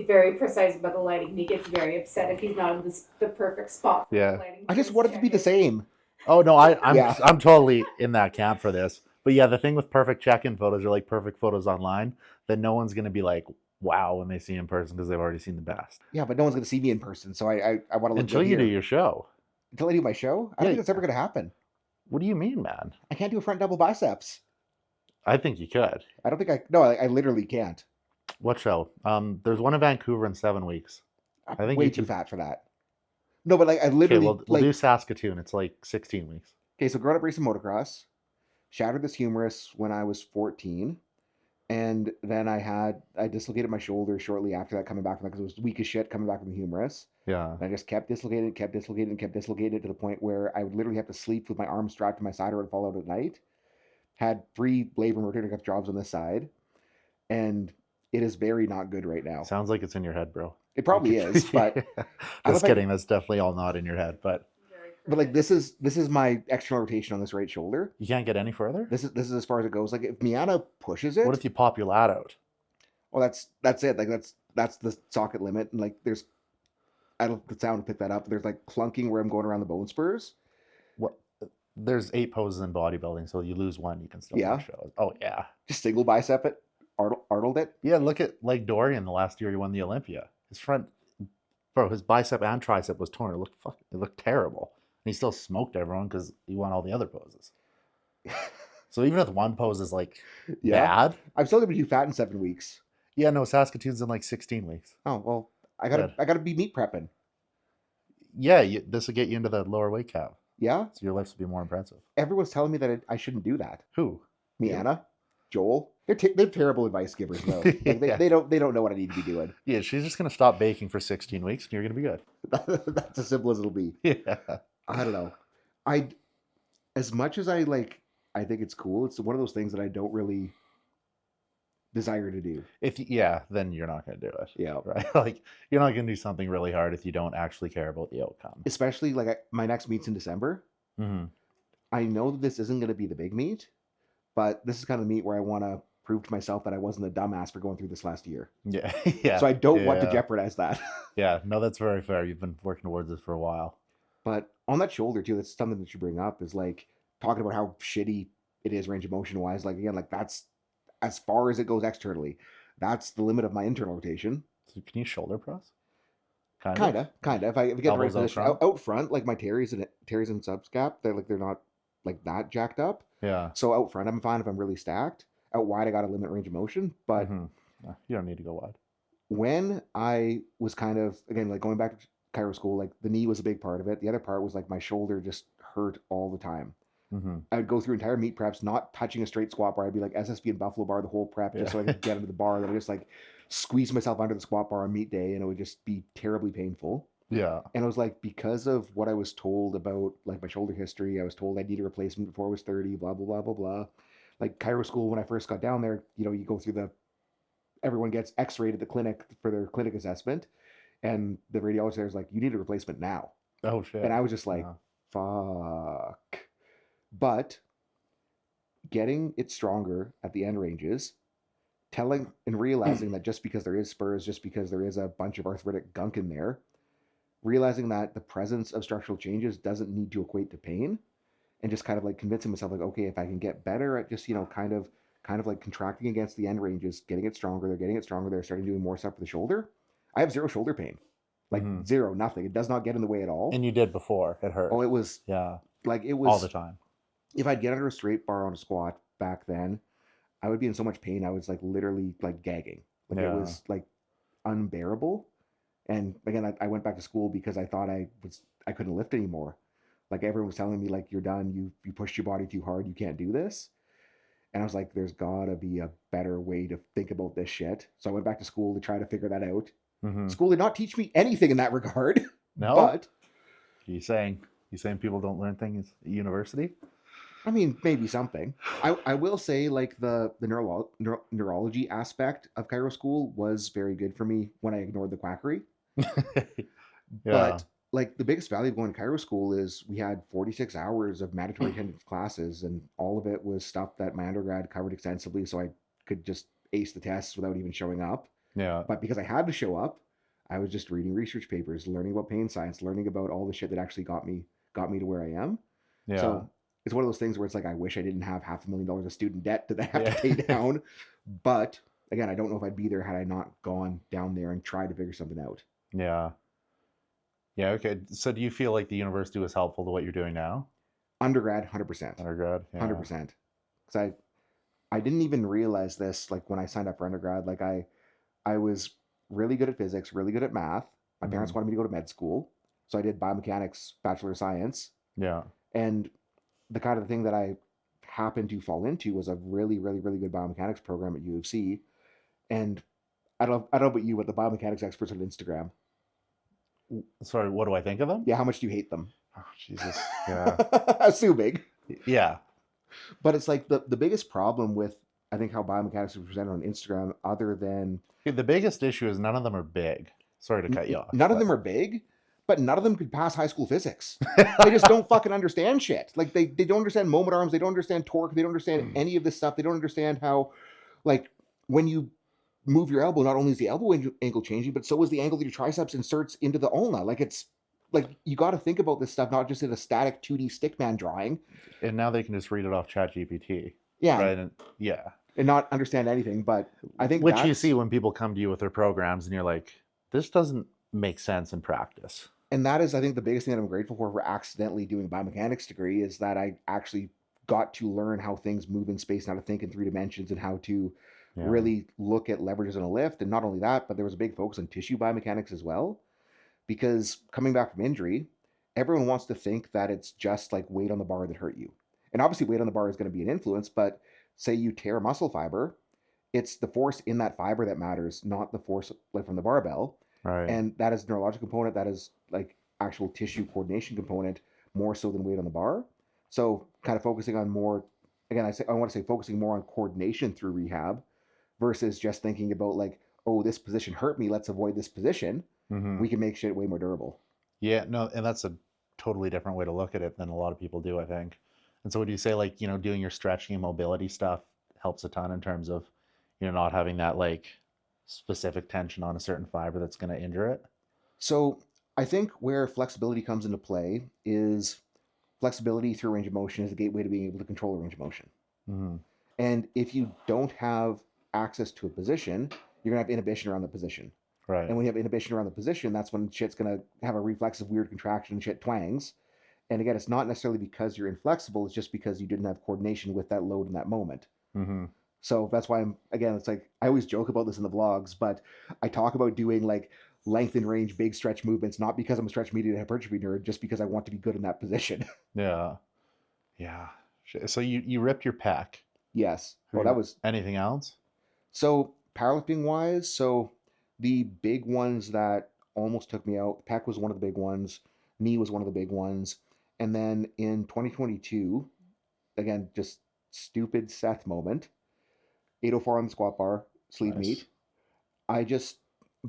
very precise about the lighting. And he gets very upset if he's not in the perfect spot for Yeah. the lighting. I just want it to be the same. Oh no, I'm Yeah. I'm totally in that camp for this. But yeah, the thing with perfect check-in photos or like perfect photos online, then no one's gonna be like, wow, when they see in person because they've already seen the best. Yeah, but no one's gonna see me in person, so I want to look Until good you do here. your show. Until I do my show. I don't Yeah. think that's ever gonna happen. What do you mean, man? I can't do a front double biceps. I think you could. I don't think I literally can't. What show? There's one in Vancouver in 7 weeks. I'm I think way you too could- fat for that. No, but like I Okay, literally we'll do Saskatoon. It's like 16 weeks. okay, so growing up racing motocross, shattered this humerus when I was 14. And then I dislocated my shoulder shortly after that coming back from that because it was weak as shit coming back from the humerus. Yeah. And I just kept dislocating to the point where I would literally have to sleep with my arm strapped to my side or I'd fall out at night. Had 3 labor and rotator cuff jobs on this side. And it is very not good right now. Sounds like it's in your head, bro. It probably is, but Just kidding. That's definitely all not in your head. But like this is my external rotation on this right shoulder. you can't get any further. This is as far as it goes. Like if Miata pushes it, What if you pop your lat out? well, that's it. Like that's the socket limit, and like there's, I don't the sound to pick that up. There's like clunking where I'm going around the bone spurs. What? There's 8 poses in bodybuilding, so you lose one, you can still Yeah. make shows. Oh yeah. Just single bicep it, artled it. Yeah. Look at like Dorian the last year he won the Olympia. His front, bro, his bicep and tricep was torn. It looked terrible. And he still smoked everyone because he won all the other poses. So even if one pose is like Yeah, bad, I'm still gonna be too fat in 7 weeks. yeah, no, Saskatoon's in like 16 weeks. Oh well, I Good. gotta be meat prepping. Yeah, this will get you into the lower weight cap, Yeah, so your lifts will be more impressive. everyone's telling me that I shouldn't do that. Who? Miana, Joel, they're terrible advice givers though. Like, Yeah. they don't know what I need to be doing. Yeah, she's just gonna stop baking for 16 weeks, and you're gonna be good. That's as simple as it'll be. Yeah. I don't know. As much as I like I think it's cool. It's one of those things that I don't really desire to do. Then you're not going to do it. Yeah. Right. Like you're not going to do something really hard if you don't actually care about the outcome. Especially like my next meet's in December. Mm-hmm. I know that this isn't going to be the big meet, but this is kind of the meet where I want to prove to myself that I wasn't a dumbass for going through this last year. Yeah. Yeah. So I don't want to jeopardize that. Yeah. No, that's very fair. You've been working towards this for a while. But on that shoulder too, that's something that you bring up is like talking about how shitty it is range of motion wise. Like again, like that's as far as it goes externally. That's the limit of my internal rotation. So can you shoulder press? Kind of. If I get the right Elbows out position front? out front, like my teres and subscap, they're not like that jacked up. Yeah. So out front, I'm fine if I'm really stacked. Out wide, I got to limit range of motion. But you don't need to go wide. when I was kind of again like going back to chiro school, like the knee was a big part of it. The other part was like my shoulder just hurt all the time. Mm-hmm. I would go through entire meet preps not touching a straight squat bar. I'd be like SSB and buffalo bar the whole prep just so I could get into the bar. Then I just like squeeze myself under the squat bar on meet day, and it would just be terribly painful. Yeah. And it was like because of what I was told about like my shoulder history, I was told I need a replacement before I was 30. Blah blah blah blah blah. Like chiro school, when I first got down there, you go through everyone gets X-rayed at the clinic for their clinic assessment, and the radiologist there is like, you need a replacement now. Oh shit. And I was just like, fuck. But getting it stronger at the end ranges, telling and realizing that just because there is spurs, just because there is a bunch of arthritic gunk in there, realizing that the presence of structural changes doesn't need to equate to pain, and just kind of like convincing myself like, okay, if I can get better at just, kind of like contracting against the end ranges, getting it stronger, they're starting doing more stuff for the shoulder. I have zero shoulder pain. Like zero, nothing. It does not get in the way at all. And you did before. It hurt. Oh, it was like it was all the time. If I'd get under a straight bar on a squat back then, I would be in so much pain. I was like literally like gagging. Like it was like unbearable. And again, I went back to school because I thought I couldn't lift anymore. Like everyone was telling me like, you're done. You pushed your body too hard. You can't do this. And I was like, there's gotta be a better way to think about this shit. So I went back to school to try to figure that out. Mm-hmm. School did not teach me anything in that regard. No. But you saying people don't learn things at university? I mean, maybe something. I will say like the neurology aspect of chiro school was very good for me when I ignored the quackery. But like the biggest value of going to chiro school is we had 46 hours of mandatory attendance classes, and all of it was stuff that my undergrad covered extensively, so I could just ace the tests without even showing up. Yeah. But because I had to show up, I was just reading research papers, learning about pain science, learning about all the shit that actually got me to where I am. Yeah. So it's one of those things where it's like, I wish I didn't have $500,000 of student debt that I have to pay down. But again, I don't know if I'd be there had I not gone down there and tried to figure something out. Yeah. Yeah. Okay. So do you feel like the university was helpful to what you're doing now? Undergrad, 100%. Undergrad, yeah. 100%. Because I didn't even realize this, like when I signed up for undergrad, like I was really good at physics, really good at math. My parents wanted me to go to med school. So I did biomechanics, Bachelor of Science. Yeah. And the kind of thing that I happened to fall into was a really, really, really good biomechanics program at U of C. And I don't know about you, but the biomechanics experts on Instagram. Sorry, what do I think of them? Yeah, how much do you hate them? Oh, Jesus. Yeah. Assuming. Yeah. But it's like the biggest problem with, I think, how biomechanics is presented on Instagram, other than... The biggest issue is none of them are big. Sorry to cut you off. None of them are big, but none of them could pass high school physics. They just don't fucking understand shit. Like, they don't understand moment arms. They don't understand torque. They don't understand any of this stuff. They don't understand how, like, when you move your elbow, not only is the elbow angle changing, but so is the angle that your triceps inserts into the ulna. Like, it's... Like, you got to think about this stuff, not just in a static 2D stickman drawing. And now they can just read it off ChatGPT. Yeah. Right? And, yeah. And not understand anything, but I think Which you see when people come to you with their programs and you're like, this doesn't make sense in practice. And that is, I think, the biggest thing that I'm grateful for accidentally doing a biomechanics degree is that I actually got to learn how things move in space, and how to think in 3 dimensions, and how to really look at leverages on a lift. And not only that, but there was a big focus on tissue biomechanics as well. Because coming back from injury, everyone wants to think that it's just like weight on the bar that hurt you. And obviously weight on the bar is going to be an influence, but say you tear a muscle fiber, it's the force in that fiber that matters, not the force like from the barbell. Right. And that is a neurological component, that is like actual tissue coordination component, more so than weight on the bar. So kind of focusing on more again, I want to say focusing more on coordination through rehab versus just thinking about like, oh, this position hurt me, let's avoid this position. Mm-hmm. We can make shit way more durable. Yeah, no, and that's a totally different way to look at it than a lot of people do, I think. And so would you say like, doing your stretching and mobility stuff helps a ton in terms of, not having that like specific tension on a certain fiber that's going to injure it? So I think where flexibility comes into play is flexibility through range of motion is a gateway to being able to control a range of motion. Mm-hmm. And if you don't have access to a position, you're gonna have inhibition around the position. Right. And when you have inhibition around the position, that's when shit's gonna have a reflexive weird contraction and shit twangs. And again, it's not necessarily because you're inflexible, it's just because you didn't have coordination with that load in that moment. Mm-hmm. So that's why it's like, I always joke about this in the vlogs, but I talk about doing like length and range, big stretch movements, not because I'm a stretch media hypertrophy nerd, just because I want to be good in that position. Yeah. Yeah. So you ripped your pec. Yes. Have Oh, you- that was anything else? so powerlifting wise. So the big ones that almost took me out, pec was one of the big ones, knee was one of the big ones, and then in 2022, again, just stupid Seth moment, 804 on the squat bar, sleeve Nice. meet. I just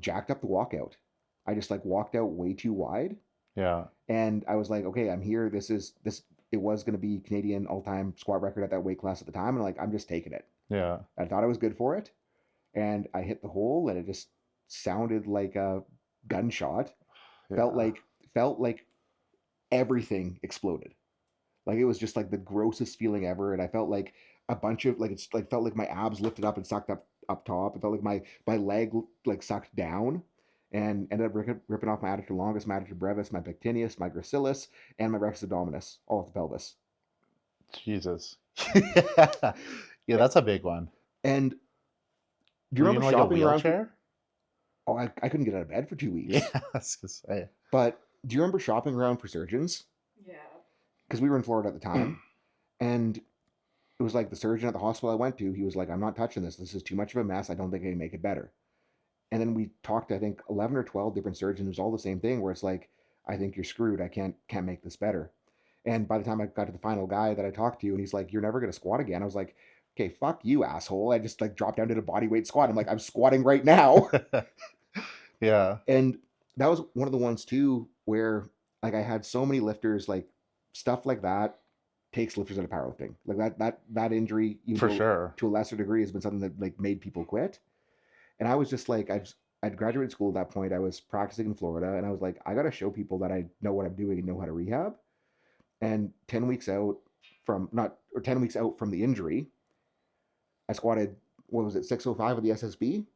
jacked up the walkout. I just like walked out way too wide. Yeah. And I was like, okay, I'm here. This. It was going to be Canadian all-time squat record at that weight class at the time, and like I'm just taking it. Yeah. I thought I was good for it, and I hit the hole, and it just sounded like a gunshot. Yeah. Felt like everything exploded. Like it was just like the grossest feeling ever, and I felt like a bunch of like it's like felt like my abs lifted up and sucked up top. It felt like my leg like sucked down, and ended up ripping off my adductor longus, my adductor brevis, my pectineus, my gracilis, and my rectus abdominis, all off the pelvis. Jesus. Yeah. Yeah, that's a big one. And do you Were remember in, like, a shopping around? wheelchair? Oh, I couldn't get out of bed for 2 weeks. Yeah, I was gonna say. But do you remember shopping around for surgeons? Yeah. Because we were in Florida at the time, and it was like the surgeon at the hospital I went to, he was like, I'm not touching this. This is too much of a mess. I don't think I can make it better. And then we talked to, I think, 11 or 12 different surgeons. It was all the same thing where it's like, I think you're screwed. I can't make this better. And by the time I got to the final guy that I talked to, and he's like, you're never going to squat again. I was like, okay, fuck you, asshole. I just like dropped down to the body weight squat. I'm like, I'm squatting right now. Yeah. And that was one of the ones too, where like I had so many lifters, like stuff like that takes lifters out of powerlifting. Like that injury, For sure. to a lesser degree, has been something that like made people quit. And I was just like, I'd graduated school at that point. I was practicing in Florida, and I was like, I got to show people that I know what I'm doing and know how to rehab. And 10 weeks out from 10 weeks out from the injury, I squatted, what was it, 605 with the SSB.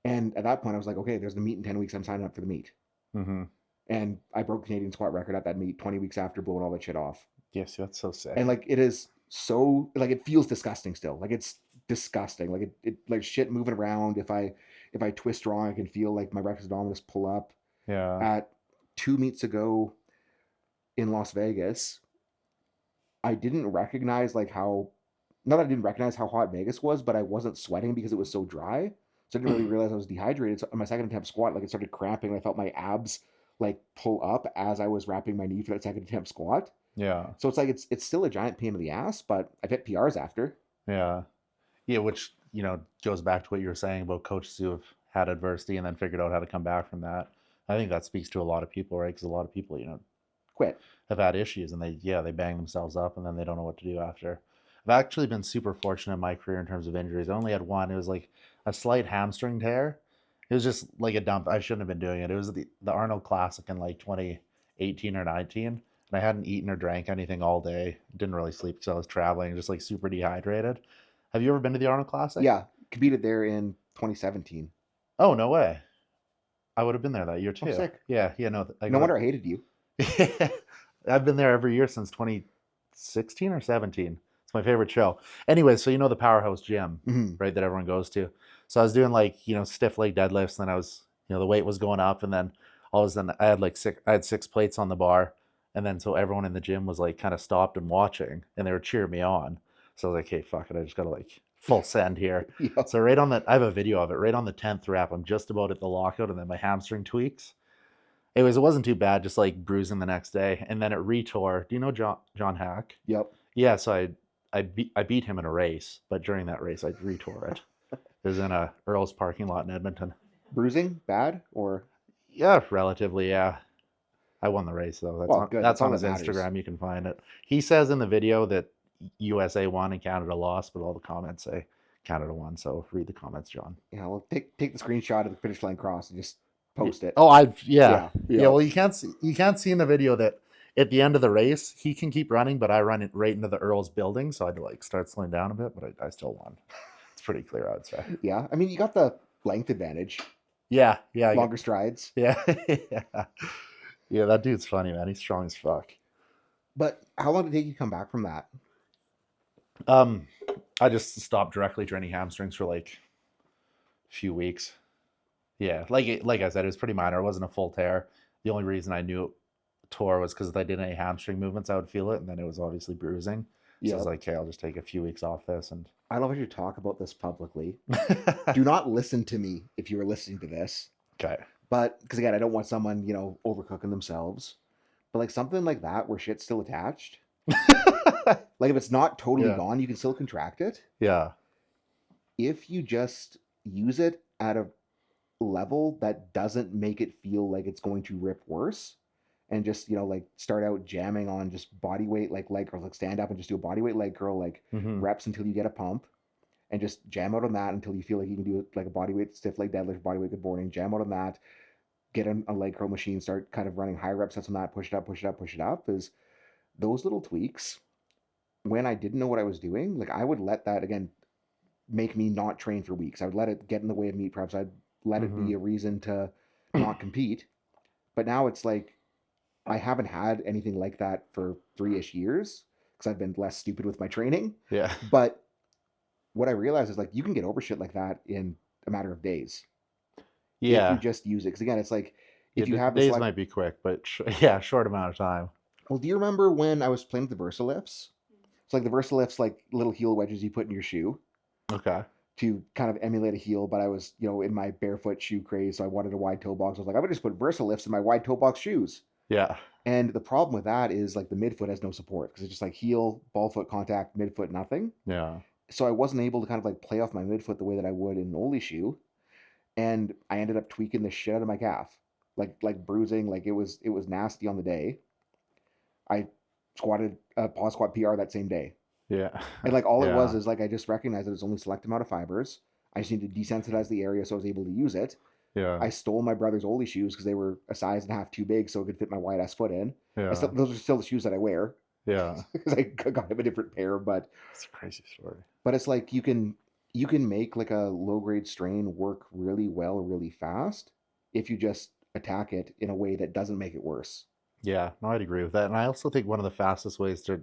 And at that point, I was like, okay, there's the meet in 10 weeks. I'm signing up for the meet. Mm-hmm. And I broke the Canadian squat record at that meet 20 weeks after blowing all that shit off. Yes, that's so sick. And like, it is so, like, it feels disgusting still. Like, it's disgusting. Like, it like shit moving around. If I twist wrong, I can feel like my rectus abdominis pull up. Yeah. At 2 meets ago in Las Vegas, I didn't recognize like how, not that I didn't recognize how hot Vegas was, but I wasn't sweating because it was so dry. So I didn't really realize I was dehydrated. So on my second attempt squat, like it started cramping. And I felt my abs like pull up as I was wrapping my knee for that second attempt squat. Yeah. So it's like it's still a giant pain in the ass, but I've hit PRs after. Yeah. Yeah, which, goes back to what you were saying about coaches who have had adversity and then figured out how to come back from that. I think that speaks to a lot of people, right? Because a lot of people, Quit. have had issues and they bang themselves up and then they don't know what to do after. I've actually been super fortunate in my career in terms of injuries. I only had one. It was like a slight hamstring tear. It was just like a dump. I shouldn't have been doing it. It was the Arnold Classic in like 2018 or 19. And I hadn't eaten or drank anything all day. Didn't really sleep because I was traveling, just like super dehydrated. Have you ever been to the Arnold Classic? Yeah, competed there in 2017. Oh, no way. I would have been there that year too. Oh, sick. Yeah, no. No wonder I hated you. I've been there every year since 2016 or 17. It's my favorite show. Anyway, so the Powerhouse Gym, Mhm. right, that everyone goes to. So I was doing like, stiff leg deadlifts, and then I was, the weight was going up, and then all of a sudden I had 6 plates on the bar, and then so everyone in the gym was like kind of stopped and watching, and they were cheering me on. So I was like, hey, fuck it, I just gotta like full send here. Yeah. So right on I have a video of it, right on the 10th rep, I'm just about at the lockout, and then my hamstring tweaks. Anyways, it wasn't too bad, just like bruising the next day, and then it retore. Do you know John Hack? Yep. Yeah, so I beat him in a race, but during that race I retore it. It was in a Earl's parking lot in Edmonton. Bruising bad or? Yeah, relatively. Yeah, I won the race though. That's Well, on good. that's That's all on his that matters. Instagram. You can find it. He says in the video that USA won and Canada lost, but all the comments say Canada won. So read the comments, John. Yeah, well, take the screenshot of the finish line cross and just post it. Oh, Yeah. Well, you can't see in the video that at the end of the race he can keep running, but I run it right into the Earl's building, so I had to like start slowing down a bit, but I still won. It's pretty clear, I'd say. Yeah, I mean, you got the length advantage, Yeah, longer strides. yeah, yeah. That dude's funny, man. He's strong as fuck. But how long did it take you to come back from that? I just stopped directly training hamstrings for like a few weeks. Yeah, like I said, it was pretty minor. It wasn't a full tear. The only reason I knew it tore was because if I did any hamstring movements, I would feel it, and then it was obviously bruising. So I was like, okay, I'll just take a few weeks off this. And I love how you talk about this publicly. Do not listen to me if you are listening to this. Okay. But because again, I don't want someone, overcooking themselves. But like something like that where shit's still attached. Like if it's not totally gone, you can still contract it. Yeah. If you just use it at a level that doesn't make it feel like it's going to rip worse, and just like start out jamming on just body weight like leg curls, like stand up and just do a body weight leg curl, like reps until you get a pump, and just jam out on that until you feel like you can do it like a body weight stiff leg deadlift, body weight good morning, jam out on that, get on a leg curl machine, start kind of running high rep sets on that, push it up, push it up, push it up. Is those little tweaks, when I didn't know what I was doing, like I would let that again make me not train for weeks. I would let it get in the way of meet preps. I'd let it be a reason to not compete. But now it's like I haven't had anything like that for 3-ish years because I've been less stupid with my training. Yeah. But what I realized is like you can get over shit like that in a matter of days. Yeah. If you just use it. Because again, it's like if you have days might be quick, but short amount of time. Well, do you remember when I was playing with the VersaLifts? It's like the VersaLifts, like little heel wedges you put in your shoe. Okay. To kind of emulate a heel, but I was, in my barefoot shoe craze, so I wanted a wide toe box. I was like, I would just put VersaLifts in my wide toe box shoes. Yeah. And the problem with that is like the midfoot has no support because it's just like heel, ball foot contact, midfoot, nothing. Yeah. So I wasn't able to kind of like play off my midfoot the way that I would in an Oli shoe. And I ended up tweaking the shit out of my calf. Like bruising, like it was nasty on the day. I squatted a pause squat PR that same day. Yeah. And like all it was is like I just recognized that it's only a select amount of fibers. I just need to desensitize the area so I was able to use it. Yeah. I stole my brother's Oli shoes because they were a size and a half too big so it could fit my wide ass foot in. Yeah. Those are still the shoes that I wear. Yeah. Because I got him a different pair, but it's a crazy story. But it's like you can make like a low grade strain work really well, really fast if you just attack it in a way that doesn't make it worse. Yeah, no, I'd agree with that. And I also think one of the fastest ways to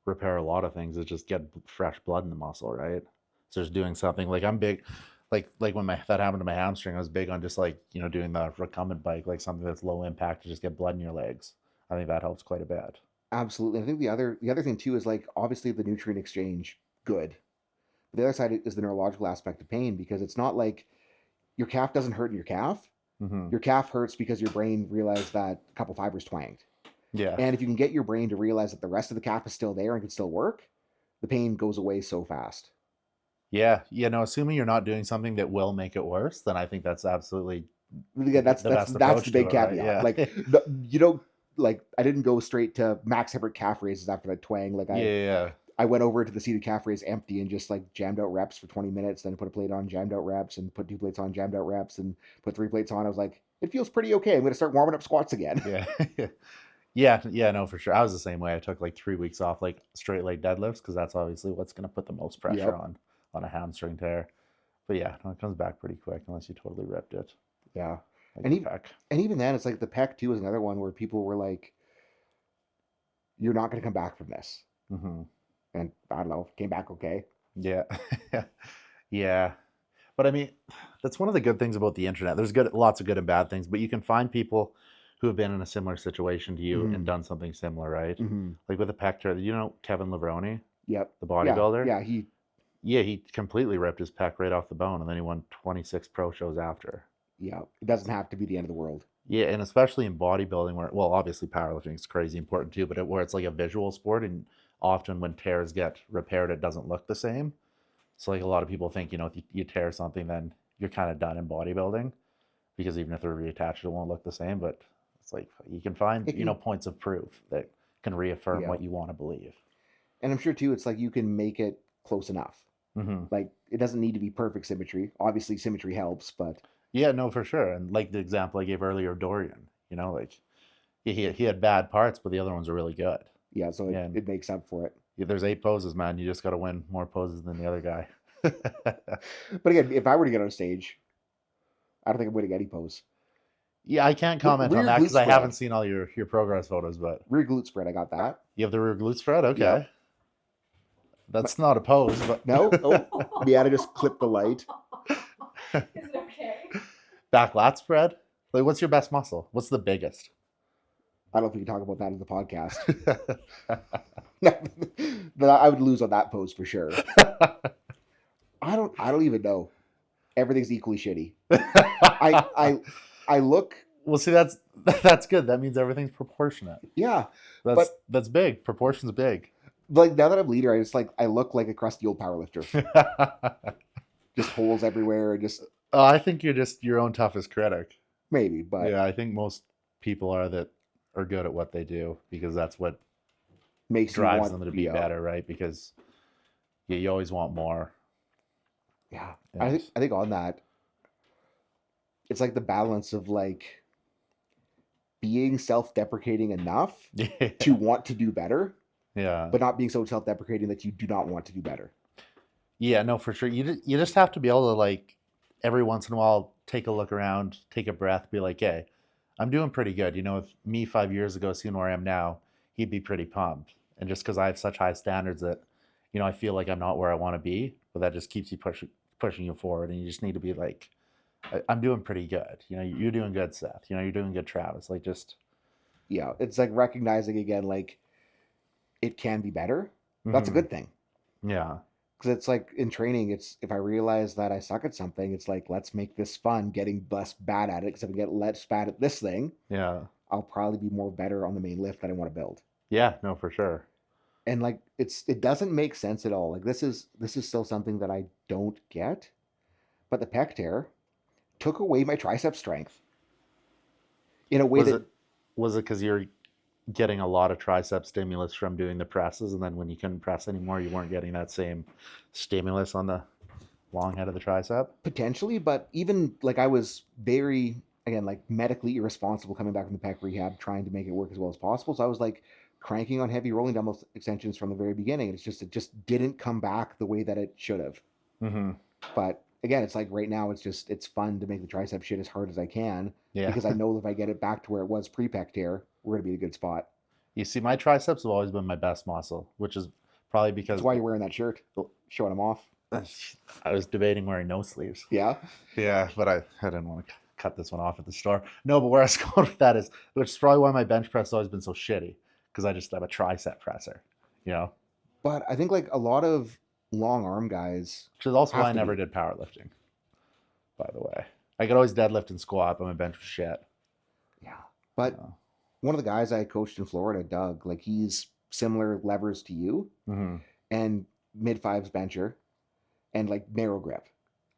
repair a lot of things is just get fresh blood in the muscle, right? So just doing something like I'm big, like when that happened to my hamstring, I was big on just like, doing the recumbent bike, like something that's low impact to just get blood in your legs. I think that helps quite a bit. Absolutely. I think the other thing too is like obviously the nutrient exchange, good. But the other side is the neurological aspect of pain because it's not like your calf doesn't hurt in your calf. Mm-hmm. Your calf hurts because your brain realized that a couple fibers twanged. Yeah. And if you can get your brain to realize that the rest of the calf is still there and can still work, the pain goes away so fast. Yeah. Assuming you're not doing something that will make it worse, then I think that's absolutely that's the big caveat. Right? Yeah. Like I didn't go straight to max effort calf raises after that twang. Like I went over to the seated calf raise empty and just like jammed out reps for 20 minutes, then put a plate on, jammed out reps, and put 2 plates on, jammed out reps, and put 3 plates on. I was like, it feels pretty okay. I'm going to start warming up squats again. Yeah. Yeah, no, for sure. I was the same way. I took like 3 weeks off, like straight leg deadlifts, because that's obviously what's going to put the most pressure on a hamstring tear. But yeah, no, it comes back pretty quick unless you totally ripped it. Yeah. Like and even then, it's like the pec too is another one where people were like, you're not going to come back from this. Mm-hmm. And I don't know, came back okay. Yeah. Yeah. But I mean, that's one of the good things about the internet. There's lots of good and bad things, but you can find people who have been in a similar situation to you and done something similar, right? Mm-hmm. Like with a pec tear, Kevin Levrone? Yep. The bodybuilder? Yeah, he completely ripped his pec right off the bone, and then he won 26 pro shows after. Yeah, it doesn't have to be the end of the world. Yeah, and especially in bodybuilding, where, well, obviously powerlifting is crazy important too, but where it's like a visual sport, and often when tears get repaired, it doesn't look the same. So like a lot of people think, you know, if you tear something, then you're kind of done in bodybuilding, because even if they're reattached, it won't look the same. But it's like you can find, you know, points of proof that can reaffirm Yeah. what you want to believe. And I'm sure too, it's like you can make it close enough. Mm-hmm. Like it doesn't need to be perfect symmetry. Obviously, symmetry helps, but Yeah, no, for sure. And like the example I gave earlier, Dorian, you know, like he had bad parts, but the other ones are really good. yeah, so Yeah. it makes up for it. Yeah, there's 8 poses, man. You just got to win more poses than the other guy. But again, if I were to get on stage, I don't think I'm winning any pose. Yeah, I can't comment on Rear that glute because I spread. haven't seen all your progress photos, but Rear glute spread, I got that. you have the rear glute spread? Okay. Yeah. That's not a pose, but No? Oh, Miata just clipped the light. Is it okay? back lat spread? Like, what's your best muscle? What's the biggest? I don't know if we can talk about that in the podcast. But I would lose on that pose for sure. I don't even know. Everything's equally shitty. I look. Well, see, that's good. That means everything's proportionate. Yeah. That's big. Proportion's big. Like now that I'm leader, I look like a crusty old powerlifter. Just holes everywhere. Just I think you're just your own toughest critic. maybe, but Yeah, I think most people are good at what they do, because that's what makes drives you want them to be better, right? Because you always want more. Yeah. Yes. I think on that, it's like the balance of like being self-deprecating enough to want to do better, Yeah. but not being so self-deprecating that you do not want to do better. Yeah, no, for sure. You just have to be able to, like, every once in a while, take a look around, take a breath, be like, hey, I'm doing pretty good. You know, if me 5 years ago, seeing where I am now, he'd be pretty pumped. And just because I have such high standards that, you know, I feel like I'm not where I want to be, but that just keeps you pushing you forward. And you just need to be like, I'm doing pretty good. You know, you're doing good, Seth. You know, you're doing good, Travis. Like, just Yeah. It's like recognizing again, like it can be better. That's a good thing. Yeah. Because it's like in training, it's if I realize that I suck at something, it's like, let's make this fun, getting less bad at it. Because if I get less bad at this thing, Yeah. I'll probably be more better on the main lift that I want to build. Yeah, no, for sure. And like it doesn't make sense at all. Like this is still something that I don't get. But the pec tear took away my tricep strength in a way Was it because you're getting a lot of tricep stimulus from doing the presses, and then when you couldn't press anymore, you weren't getting that same stimulus on the long head of the tricep? potentially, but even like I was very again like medically irresponsible coming back from the pec rehab, trying to make it work as well as possible. So I was like cranking on heavy rolling dumbbell extensions from the very beginning. It just didn't come back the way that it should have. Mm-hmm. But again, it's like right now it's fun to make the tricep shit as hard as I can. Yeah. Because I know that if I get it back to where it was pre-pec tear, we're gonna be in a good spot. You see, my triceps have always been my best muscle, which is probably because That's why you're wearing that shirt, showing them off. I was debating wearing no sleeves. Yeah. Yeah, but I didn't want to cut this one off at the store. No, but where I was going with that is, which is probably why my bench press has always been so shitty, because I just have a tricep presser, you know? But I think like a lot of long arm guys, Which is also why I have to never be. did powerlifting, by the way. I could always deadlift and squat, but my bench was shit. yeah. But So, one of the guys I coached in Florida, Doug, like he's similar levers to you mm-hmm. and mid fives bencher and like narrow grip,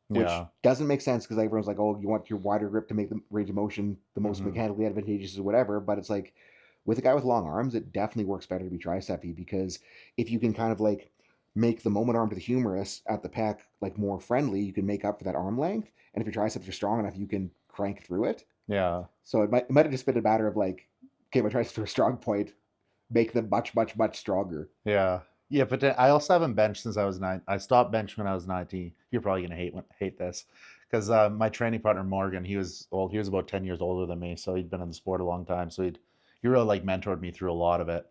which Yeah. doesn't make sense because everyone's like, oh, you want your wider grip to make the range of motion the most Mhm. mechanically advantageous or whatever. But it's like with a guy with long arms, it definitely works better to be tricepy because if you can kind of like make the moment arm to the humerus at the pec like more friendly, you can make up for that arm length. And if your triceps are strong enough, you can crank through it. Yeah. So it might have just been a matter of like, okay, my triceps are a strong point, make them much, much, much stronger. Yeah. Yeah, but then I also haven't benched since I was 9. I stopped bench when I was 19. You're probably gonna hate this, because my training partner Morgan, he was old. He was about 10 years older than me, so he'd been in the sport a long time. So he really like mentored me through a lot of it.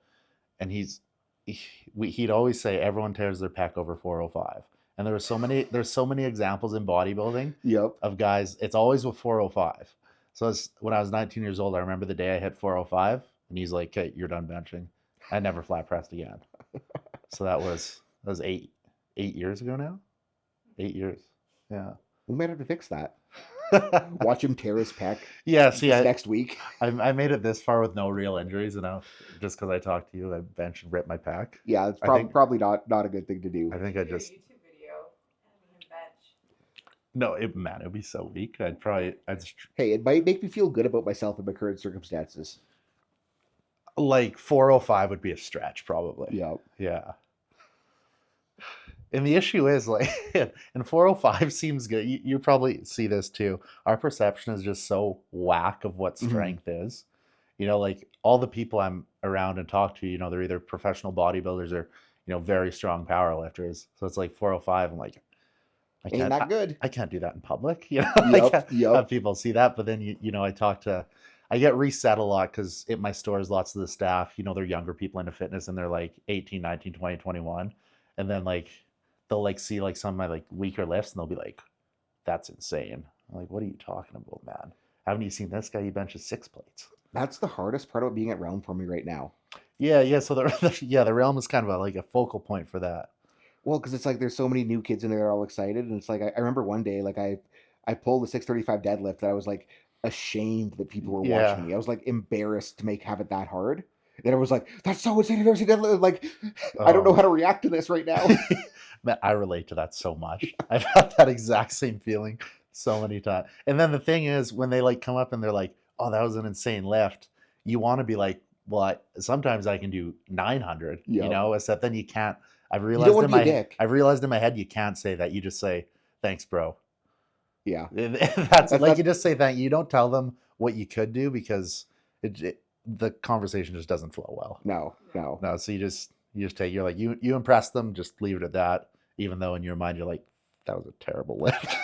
And he'd always say everyone tears their pec over 405. And there's so many examples in bodybuilding Yep. of guys. It's always with 405. So when I was 19 years old, I remember the day I hit 405, and he's like, "Okay, you're done benching." I never flat pressed again. So that was 8 years ago now. 8 years. Yeah. We might have to fix that. Watch him tear his pec Yeah, see, this next week. I made it this far with no real injuries, and now just because I talked to you, I bench and rip my pec. Yeah, it's I think probably not a good thing to do. I think I just YouTube video having him bench. no, man, it'd be so weak. I'd Hey, it might make me feel good about myself in my current circumstances. like 405 would be a stretch probably. Yeah. Yeah. And the issue is like, and 405 seems good. You probably see this too. Our perception is just so whack of what strength is. You know, like all the people I'm around and talk to, you know, they're either professional bodybuilders or, you know, very strong power lifters. So it's like 405. I'm like, Ain't that good? I can't do that in public. You know, I can't Yep. have people see that. But then, you know, I get reset a lot because at my stores, lots of the staff, you know, they're younger people into fitness and they're like 18, 19, 20, 21. And then like, they'll like see like some of my like weaker lifts and they'll be like, that's insane. I'm like, what are you talking about, man? Haven't you seen this guy? He benches 6 plates. That's the hardest part about being at Realm for me right now. Yeah. So the Realm is kind of like a focal point for that. Well, because it's like there's so many new kids in there that are all excited, and it's like I remember one day like I pulled the 635 deadlift that I was like ashamed that people were watching me. I was like embarrassed to have it that hard. And I was like, that's so insane. I've never seen deadlift. Like, I don't know how to react to this right now. Man, I relate to that so much. I've had that exact same feeling so many times. And then the thing is, when they like come up and they're like, "Oh, that was an insane lift," you want to be like, "Well, sometimes I can do 900." Yep. You know, except then you can't. I've You realized don't want to be a dick. I've realized in my head you can't say that. You just say, "Thanks, bro." Yeah. That's like you just say thank you. You don't tell them what you could do because the conversation just doesn't flow well. No. So you just take, you're like, you impress them, just leave it at that, even though in your mind you're like, that was a terrible lift.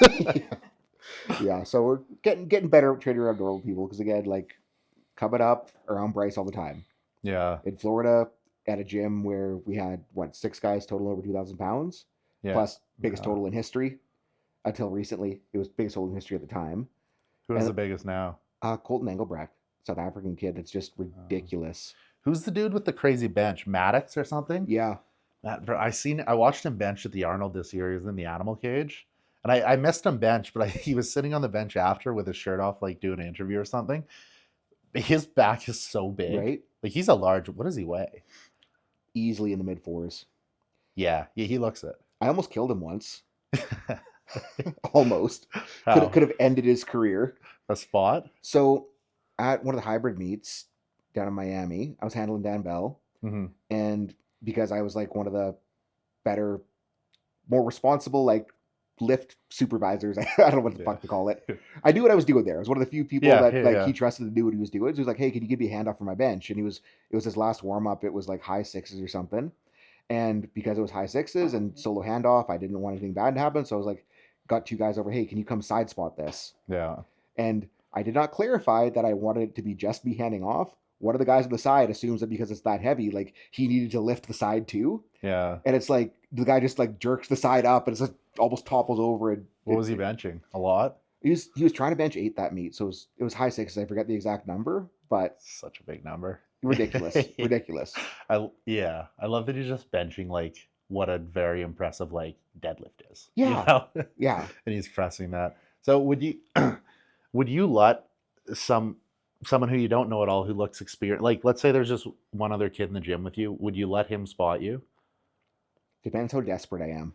Yeah, so we're getting better at training around normal people because again, like coming up around Bryce all the time. Yeah. In Florida at a gym where we had 6 guys total over 2,000 pounds, plus biggest total in history. Until recently, it was biggest total in history at the time. Who's the biggest now? Colton Engelbrecht, South African kid. That's just ridiculous. Who's the dude with the crazy bench? Maddox or something? Yeah. Bro, I watched him bench at the Arnold this year. He was in the animal cage. And I missed him bench, but he was sitting on the bench after with his shirt off, like doing an interview or something. His back is so big. Right? Like he's a large, what does he weigh? Easily in the mid 4s. Yeah, he looks it. I almost killed him once. Almost. How? Could have ended his career. A spot? So at one of the hybrid meets down in Miami, I was handling Dan Bell. Mm-hmm. And because I was like one of the better, more responsible, like lift supervisors, I don't know what the fuck to call it. I knew what I was doing there. I was one of the few people that he trusted to do what he was doing. So he was like, hey, can you give me a handoff for my bench? And it was his last warm up. It was like high 6s or something. And because it was high 6s and solo handoff, I didn't want anything bad to happen. So I was like, got 2 guys over, hey, can you come side spot this? Yeah. And I did not clarify that I wanted it to be just me handing off. One of the guys on the side assumes that because it's that heavy, like he needed to lift the side too. Yeah. And it's like the guy just like jerks the side up and it's like almost topples over. And what was he benching? A lot? He was trying to bench 8 that meet. So it was high 6s. I forget the exact number, but such a big number. Ridiculous. Ridiculous. I love that he's just benching like what a very impressive like deadlift is. Yeah. You know? Yeah. And he's pressing that. So would you let someone who you don't know at all who looks experienced, like let's say there's just one other kid in the gym with you, would you let him spot you? Depends how desperate I am.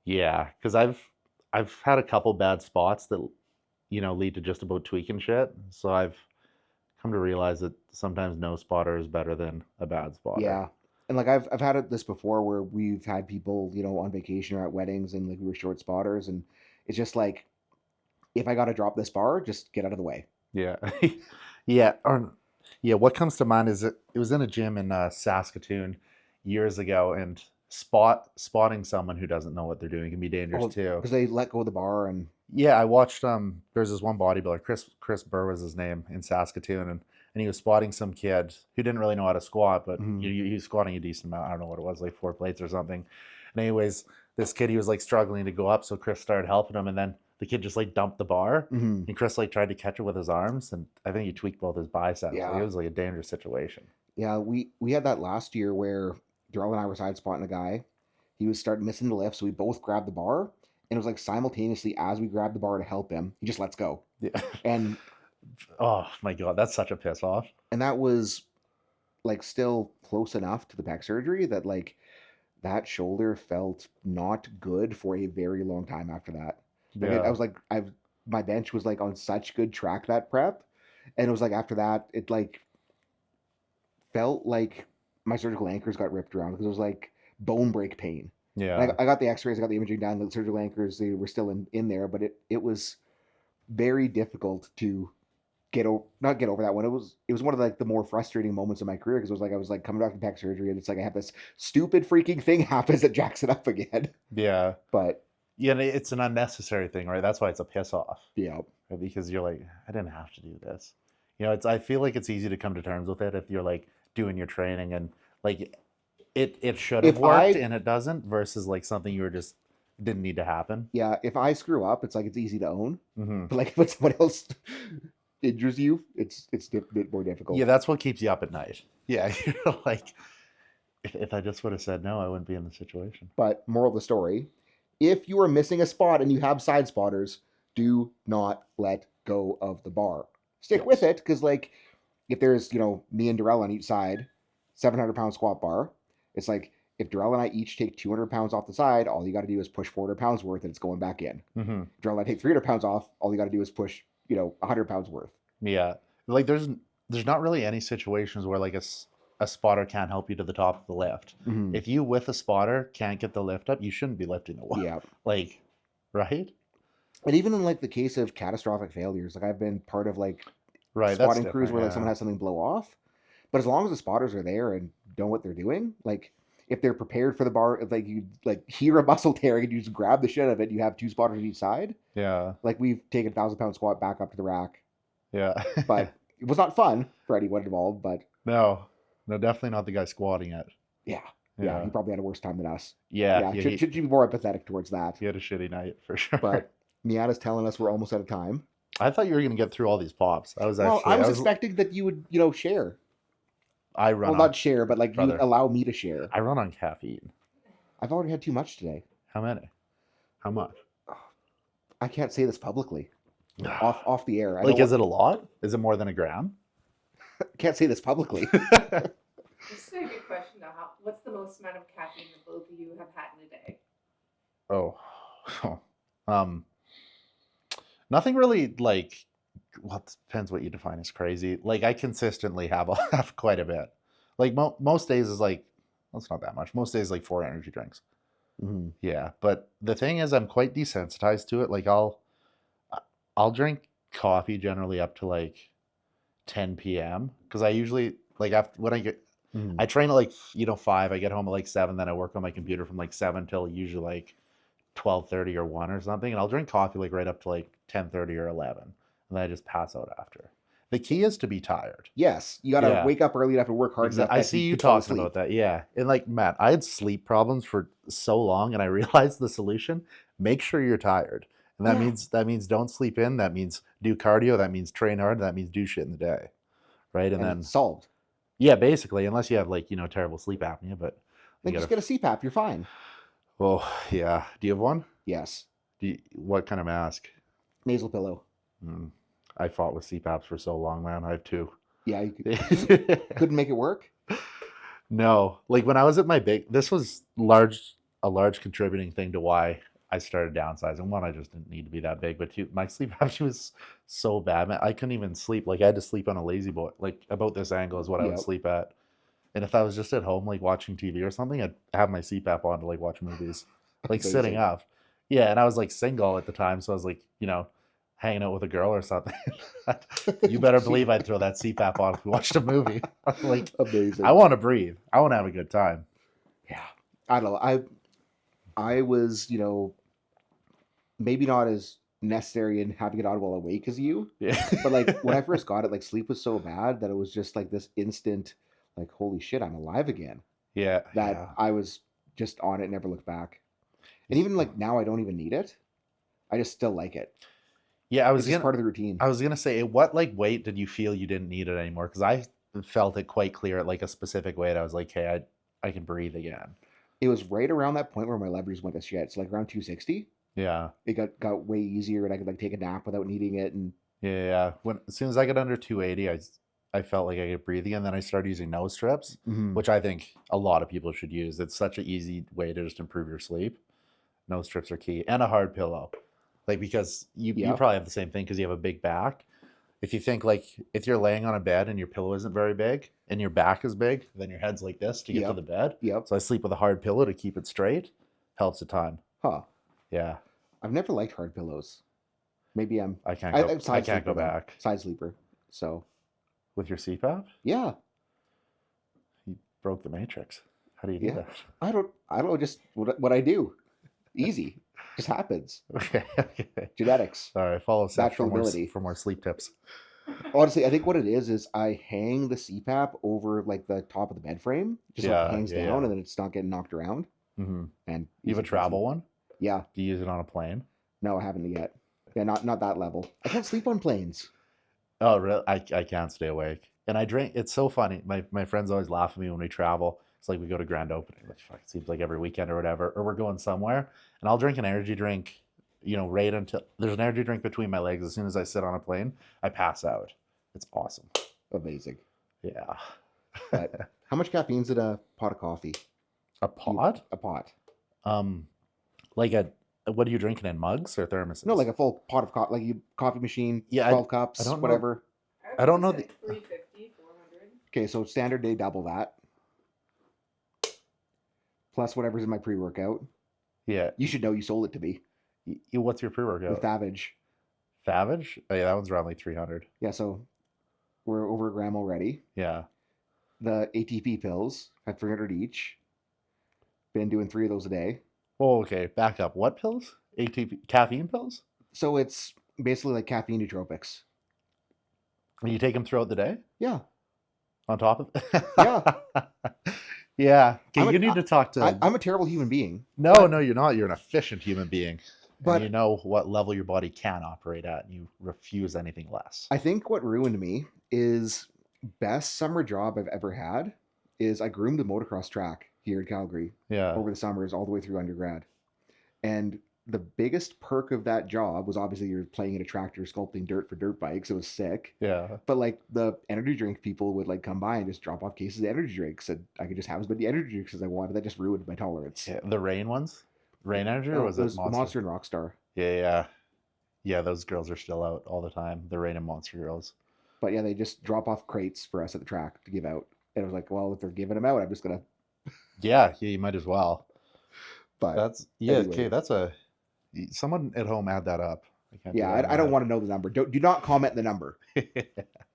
Yeah, because I've had a couple bad spots that lead to just about tweaking shit. So I've come to realize that sometimes no spotter is better than a bad spotter. Yeah. And like I've had this before where we've had people, on vacation or at weddings and like we were short spotters and it's just like, if I got to drop this bar, just get out of the way. Yeah. Yeah. What comes to mind is it was in a gym in Saskatoon years ago, and spotting someone who doesn't know what they're doing can be dangerous too. Because they let go of the bar and yeah, I watched there's this one bodybuilder, Chris Burr was his name, in Saskatoon, and he was spotting some kid who didn't really know how to squat, but he was squatting a decent amount. I don't know what it was, like 4 plates or something. And anyways, this kid, he was like struggling to go up, so Chris started helping him, and then the kid just like dumped the bar, and Chris like tried to catch it with his arms, and I think he tweaked both his biceps. Yeah. So it was like a dangerous situation. Yeah, we had that last year where Darrell and I were side spotting a guy. He was starting missing the lift, so we both grabbed the bar, And it was like simultaneously as we grabbed the bar to help him, he just lets go. Yeah. And Oh my God, that's such a piss off. that was like still close enough to the back surgery that like that shoulder felt not good for a very long time after that. Like I Yeah. was like, my bench was like on such good track that prep, and it was like after that it like felt like my surgical anchors got ripped around because it was like bone break pain. And Yeah. I got the X-rays, I got the imaging done. The surgical anchors, they were still in there, but it was very difficult to not get over that one. It was one of like the more frustrating moments of my career because it was like I was like coming back from back surgery and it's like I have this stupid freaking thing happens that jacks it up again. Yeah. But Yeah, and it's an unnecessary thing, right? That's why it's a piss off. yeah, Right? Because you're like, I didn't have to do this. You know, it's I feel like it's easy to come to terms with it if you're like doing your training and like it should have If worked I- and it doesn't versus like something you were just didn't need to happen. yeah. If I screw up, it's like it's easy to own. Mm-hmm. But like when someone else injures you, it's a bit more difficult. Yeah, that's what keeps you up at night. Yeah, you're like, if I just would have said no, I wouldn't be in the situation. But moral of the story, if you are missing a spot and you have side spotters, do not let go of the bar. Stick with it because like if there's, me and Darrell on each side, 700-pound squat bar, it's like if Darrell and I each take 200 pounds off the side, all you got to do is push 400 pounds worth and it's going back in. Mm-hmm. If Darrell and I take 300 pounds off, all you got to do is push, 100 pounds worth. Yeah, like there's not really any situations where like a spotter can't help you to the top of the lift. Mhm. If you with a spotter can't get the lift up, you shouldn't be lifting the wall. Yeah. Like, right? And even in like the case of catastrophic failures, like I've been part of like Right. That's spotting crews different, where like yeah. someone has something blow off. But as long as the spotters are there and know what they're doing, like if they're prepared for the bar, if like you like hear a muscle tearing and you just grab the shit out of it, you have 2 spotters on each side. Yeah. Like we've taken 1,000-pound squat back up to the rack, Yeah. but it was not fun for anyone involved. But no, definitely not the guy squatting it. yeah, Yeah. he probably had a worse time than us. Yeah. Should be more empathetic towards that. He had a shitty night for sure. But Miata's telling us we're almost out of time. I thought you were gonna get through all these pops. I was actually. Well, I was expecting that you would, share. I run. Well, on, not share, but like brother. you allow me to share. I run on caffeine. I've already had too much today. How many? How much? I can't say this publicly. Off the air. Like, is it a lot? Is it more than a gram? Can't say this publicly. This is a good question though. What's the most amount of caffeine that both of you have had in a day? Oh, nothing really like. Well, it depends what you define as crazy. Like I consistently have quite a bit. Like most days is like, well, it's not that much. Most days like 4 energy drinks. Mm-hmm. Yeah, but the thing is, I'm quite desensitized to it. Like I'll drink coffee generally up to like 10 p.m. because I usually like after when I get. Mm-hmm. I train at like 5. I get home at like 7. Then I work on my computer from like 7 till usually like 12:30 or 1 or something. And I'll drink coffee like right up to like 10:30 or 11, and then I just pass out after. The key is to be tired. Yes, you got to Yeah. wake up early enough to work hard. Enough I that see you could fall talking asleep. about that. Yeah, and like Matt, I had sleep problems for so long, and I realized the solution: make sure you're tired. And that means don't sleep in. That means do cardio. That means train hard. That means do shit in the day, right? And then it's solved. yeah, basically, unless you have like terrible sleep apnea, but Then just get a CPAP. You're fine. Oh yeah. Do you have one? Yes. What kind of mask? Nasal pillow. I fought with CPAPs for so long, man. I have 2. Yeah, you couldn't make it work. No, like when I was at my this was a large contributing thing to why I started downsizing. One, I just didn't need to be that big, but 2, my sleep apnea was so bad, man. I couldn't even sleep. Like I had to sleep on a lazy boy, like about this angle is what I would sleep at. And if I was just at home, like watching TV or something, I'd have my CPAP on to like watch movies, like sitting up. Yeah, and I was like single at the time, so I was like, hanging out with a girl or something. You better believe I'd throw that CPAP on if we watched a movie. Like, amazing. I want to breathe. I want to have a good time. Yeah, I don't know. I was, maybe not as necessary in having it on while awake as you. Yeah. But like when I first got it, like sleep was so bad that it was just like this instant, like holy shit, I'm alive again. Yeah. That yeah. I was just on it, never looked back. And even like now, I don't even need it. I just still like it. Yeah, It's just part of the routine. I was gonna say, at what like weight did you feel you didn't need it anymore? Because I felt it quite clear at like a specific weight. I was like, hey, I can breathe again. It was right around that point where my leverage went to shit. So like around 260. Yeah. It got way easier, and I could like take a nap without needing it. And Yeah. As soon as I got under 280, I felt like I could breathe again. Then I started using nose strips, which I think a lot of people should use. It's such an easy way to just improve your sleep. Nose strips are key, and a hard pillow. Like, because you probably have the same thing because you have a big back. If you think like if you're laying on a bed and your pillow isn't very big and your back is big, then your head's like this to get to the bed. Yep. So I sleep with a hard pillow to keep it straight. Helps a ton. Huh. Yeah. I've never liked hard pillows. Maybe I can't go back. Side sleeper. So with your CPAP? Yeah. You broke the matrix. How do you do that? I don't know, just what I do. Easy. Just happens. Okay. Genetics. All right, follow Seth ability. For more sleep tips. Honestly, I think what it is I hang the CPAP over like the top of the bed frame. Just like hangs down and then it's not getting knocked around. Mm-hmm. And you have a travel one? Yeah. Do you use it on a plane? No, I haven't yet. Yeah, not that level. I can't sleep on planes. Oh, really? I can't stay awake. And I drink. It's so funny. My friends always laugh at me when we travel. It's like we go to grand opening, which it seems like every weekend or whatever, or we're going somewhere, and I'll drink an energy drink, right until there's an energy drink between my legs. As soon as I sit on a plane, I pass out. It's awesome. Amazing. Yeah. But how much caffeine's in a pot of coffee? A pot? A pot. Like what are you drinking in, mugs or thermoses? No, like a full pot of coffee, like you coffee machine, 12 cups, I don't know. whatever. I don't know. 350, 400. Okay, so standard day, double that. Plus whatever's in my pre-workout. Yeah. You should know you sold it to me. What's your pre-workout? With Favage. Favage? Oh, yeah, that one's around like 300. Yeah, so we're over a gram already. Yeah. The ATP pills at 300 each. Been doing 3 of those a day. Oh, okay. Back up. What pills? ATP caffeine pills? So it's basically like caffeine nootropics. And you take them throughout the day? Yeah. On top of Yeah. Yeah. Okay, you need to talk to... I'm a terrible human being. No, you're not. You're an efficient human being. But and you know what level your body can operate at, and you refuse anything less. I think what ruined me is best summer job I've ever had is I groomed a motocross track here in Calgary over the summers all the way through undergrad. And the biggest perk of that job was obviously you're playing in a tractor sculpting dirt for dirt bikes. It was sick. Yeah. But like the energy drink people would like come by and just drop off cases of energy drinks, and I could just have as many energy drinks as I wanted. That just ruined my tolerance. Yeah. The rain ones? Rain energy, or was it Monster and Rockstar? Yeah, those girls are still out all the time. The Rain and Monster girls. But yeah, they just drop off crates for us at the track to give out. And I was like, well, if they're giving them out, I'm just gonna. Yeah, you might as well. But that's anyway. Okay. That's someone at home add that up. I don't want to know the number. Do not comment the number.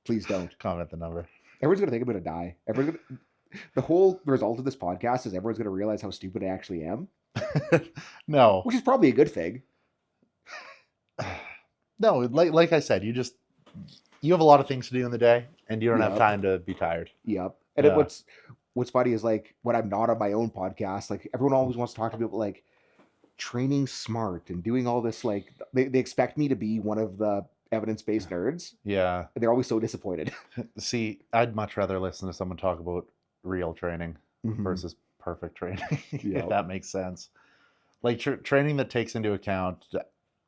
Please don't comment the number. Everyone's gonna think I'm gonna die. The whole result of this podcast is everyone's gonna realize how stupid I actually am. No, which is probably a good thing. No, like I said, you have a lot of things to do in the day, and you don't have time to be tired. Yep. And what's funny is like when I'm not on my own podcast, like everyone always wants to talk to me about like training smart and doing all this. Like they expect me to be one of the evidence-based nerds. Yeah. They're always so disappointed. See, I'd much rather listen to someone talk about real training versus perfect training. If that makes sense. Like training that takes into account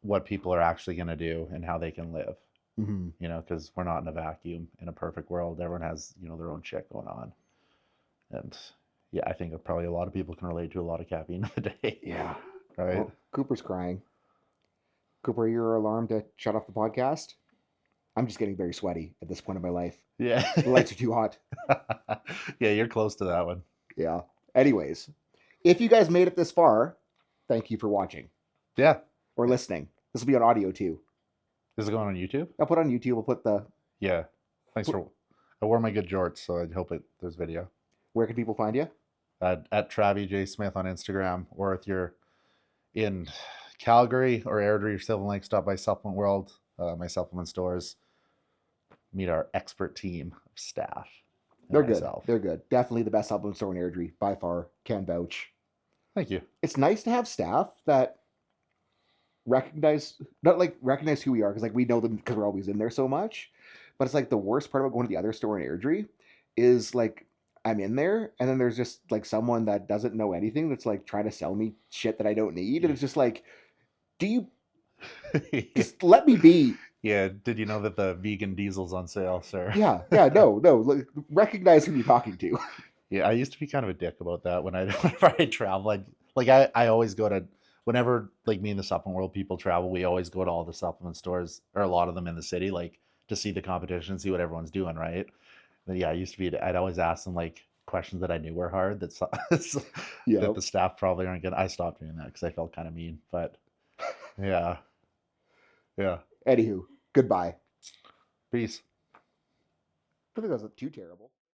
what people are actually going to do and how they can live. Because we're not in a vacuum. In a perfect world, everyone has their own shit going on. And yeah, I think probably a lot of people can relate to a lot of caffeine in the day. Yeah. Right. Well, Cooper's crying. Cooper, your alarm to shut off the podcast? I'm just getting very sweaty at this point in my life. Yeah. The lights are too hot. Yeah, you're close to that one. Yeah. Anyways, if you guys made it this far, thank you for watching. Yeah. Or listening. This will be on audio too. Is it going on YouTube? I'll put it on YouTube. We'll put the... Yeah. Thanks for... I wore my good jorts, so I hope there's video. Where can people find you? At Travi J. Smith on Instagram, or if you're in Calgary or Airdrie or Sylvan Lake, stop by Supplement World, my supplement stores. Meet our expert team of staff. They're good. They're good. Definitely the best supplement store in Airdrie, by far. Can vouch. Thank you. It's nice to have staff that recognize who we are, because like we know them because we're always in there so much. But it's like the worst part about going to the other store in Airdrie is like I'm in there and then there's just like someone that doesn't know anything that's like trying to sell me shit that I don't need, and it's just like Do you just let me be? Yeah, did you know that the vegan diesel's on sale, sir? Yeah, no. Look, recognize who you're talking to. Yeah, I used to be kind of a dick about that whenever I travel. I always go to whenever like me and the supplement world people travel, we always go to all the supplement stores or a lot of them in the city, like to see the competition, see what everyone's doing, right? But yeah, I used to be. I'd always ask them like questions that I knew were hard Yeah. that the staff probably aren't gonna. I stopped doing that because I felt kind of mean. But yeah, yeah. Anywho, goodbye. Peace. I think that wasn't too terrible.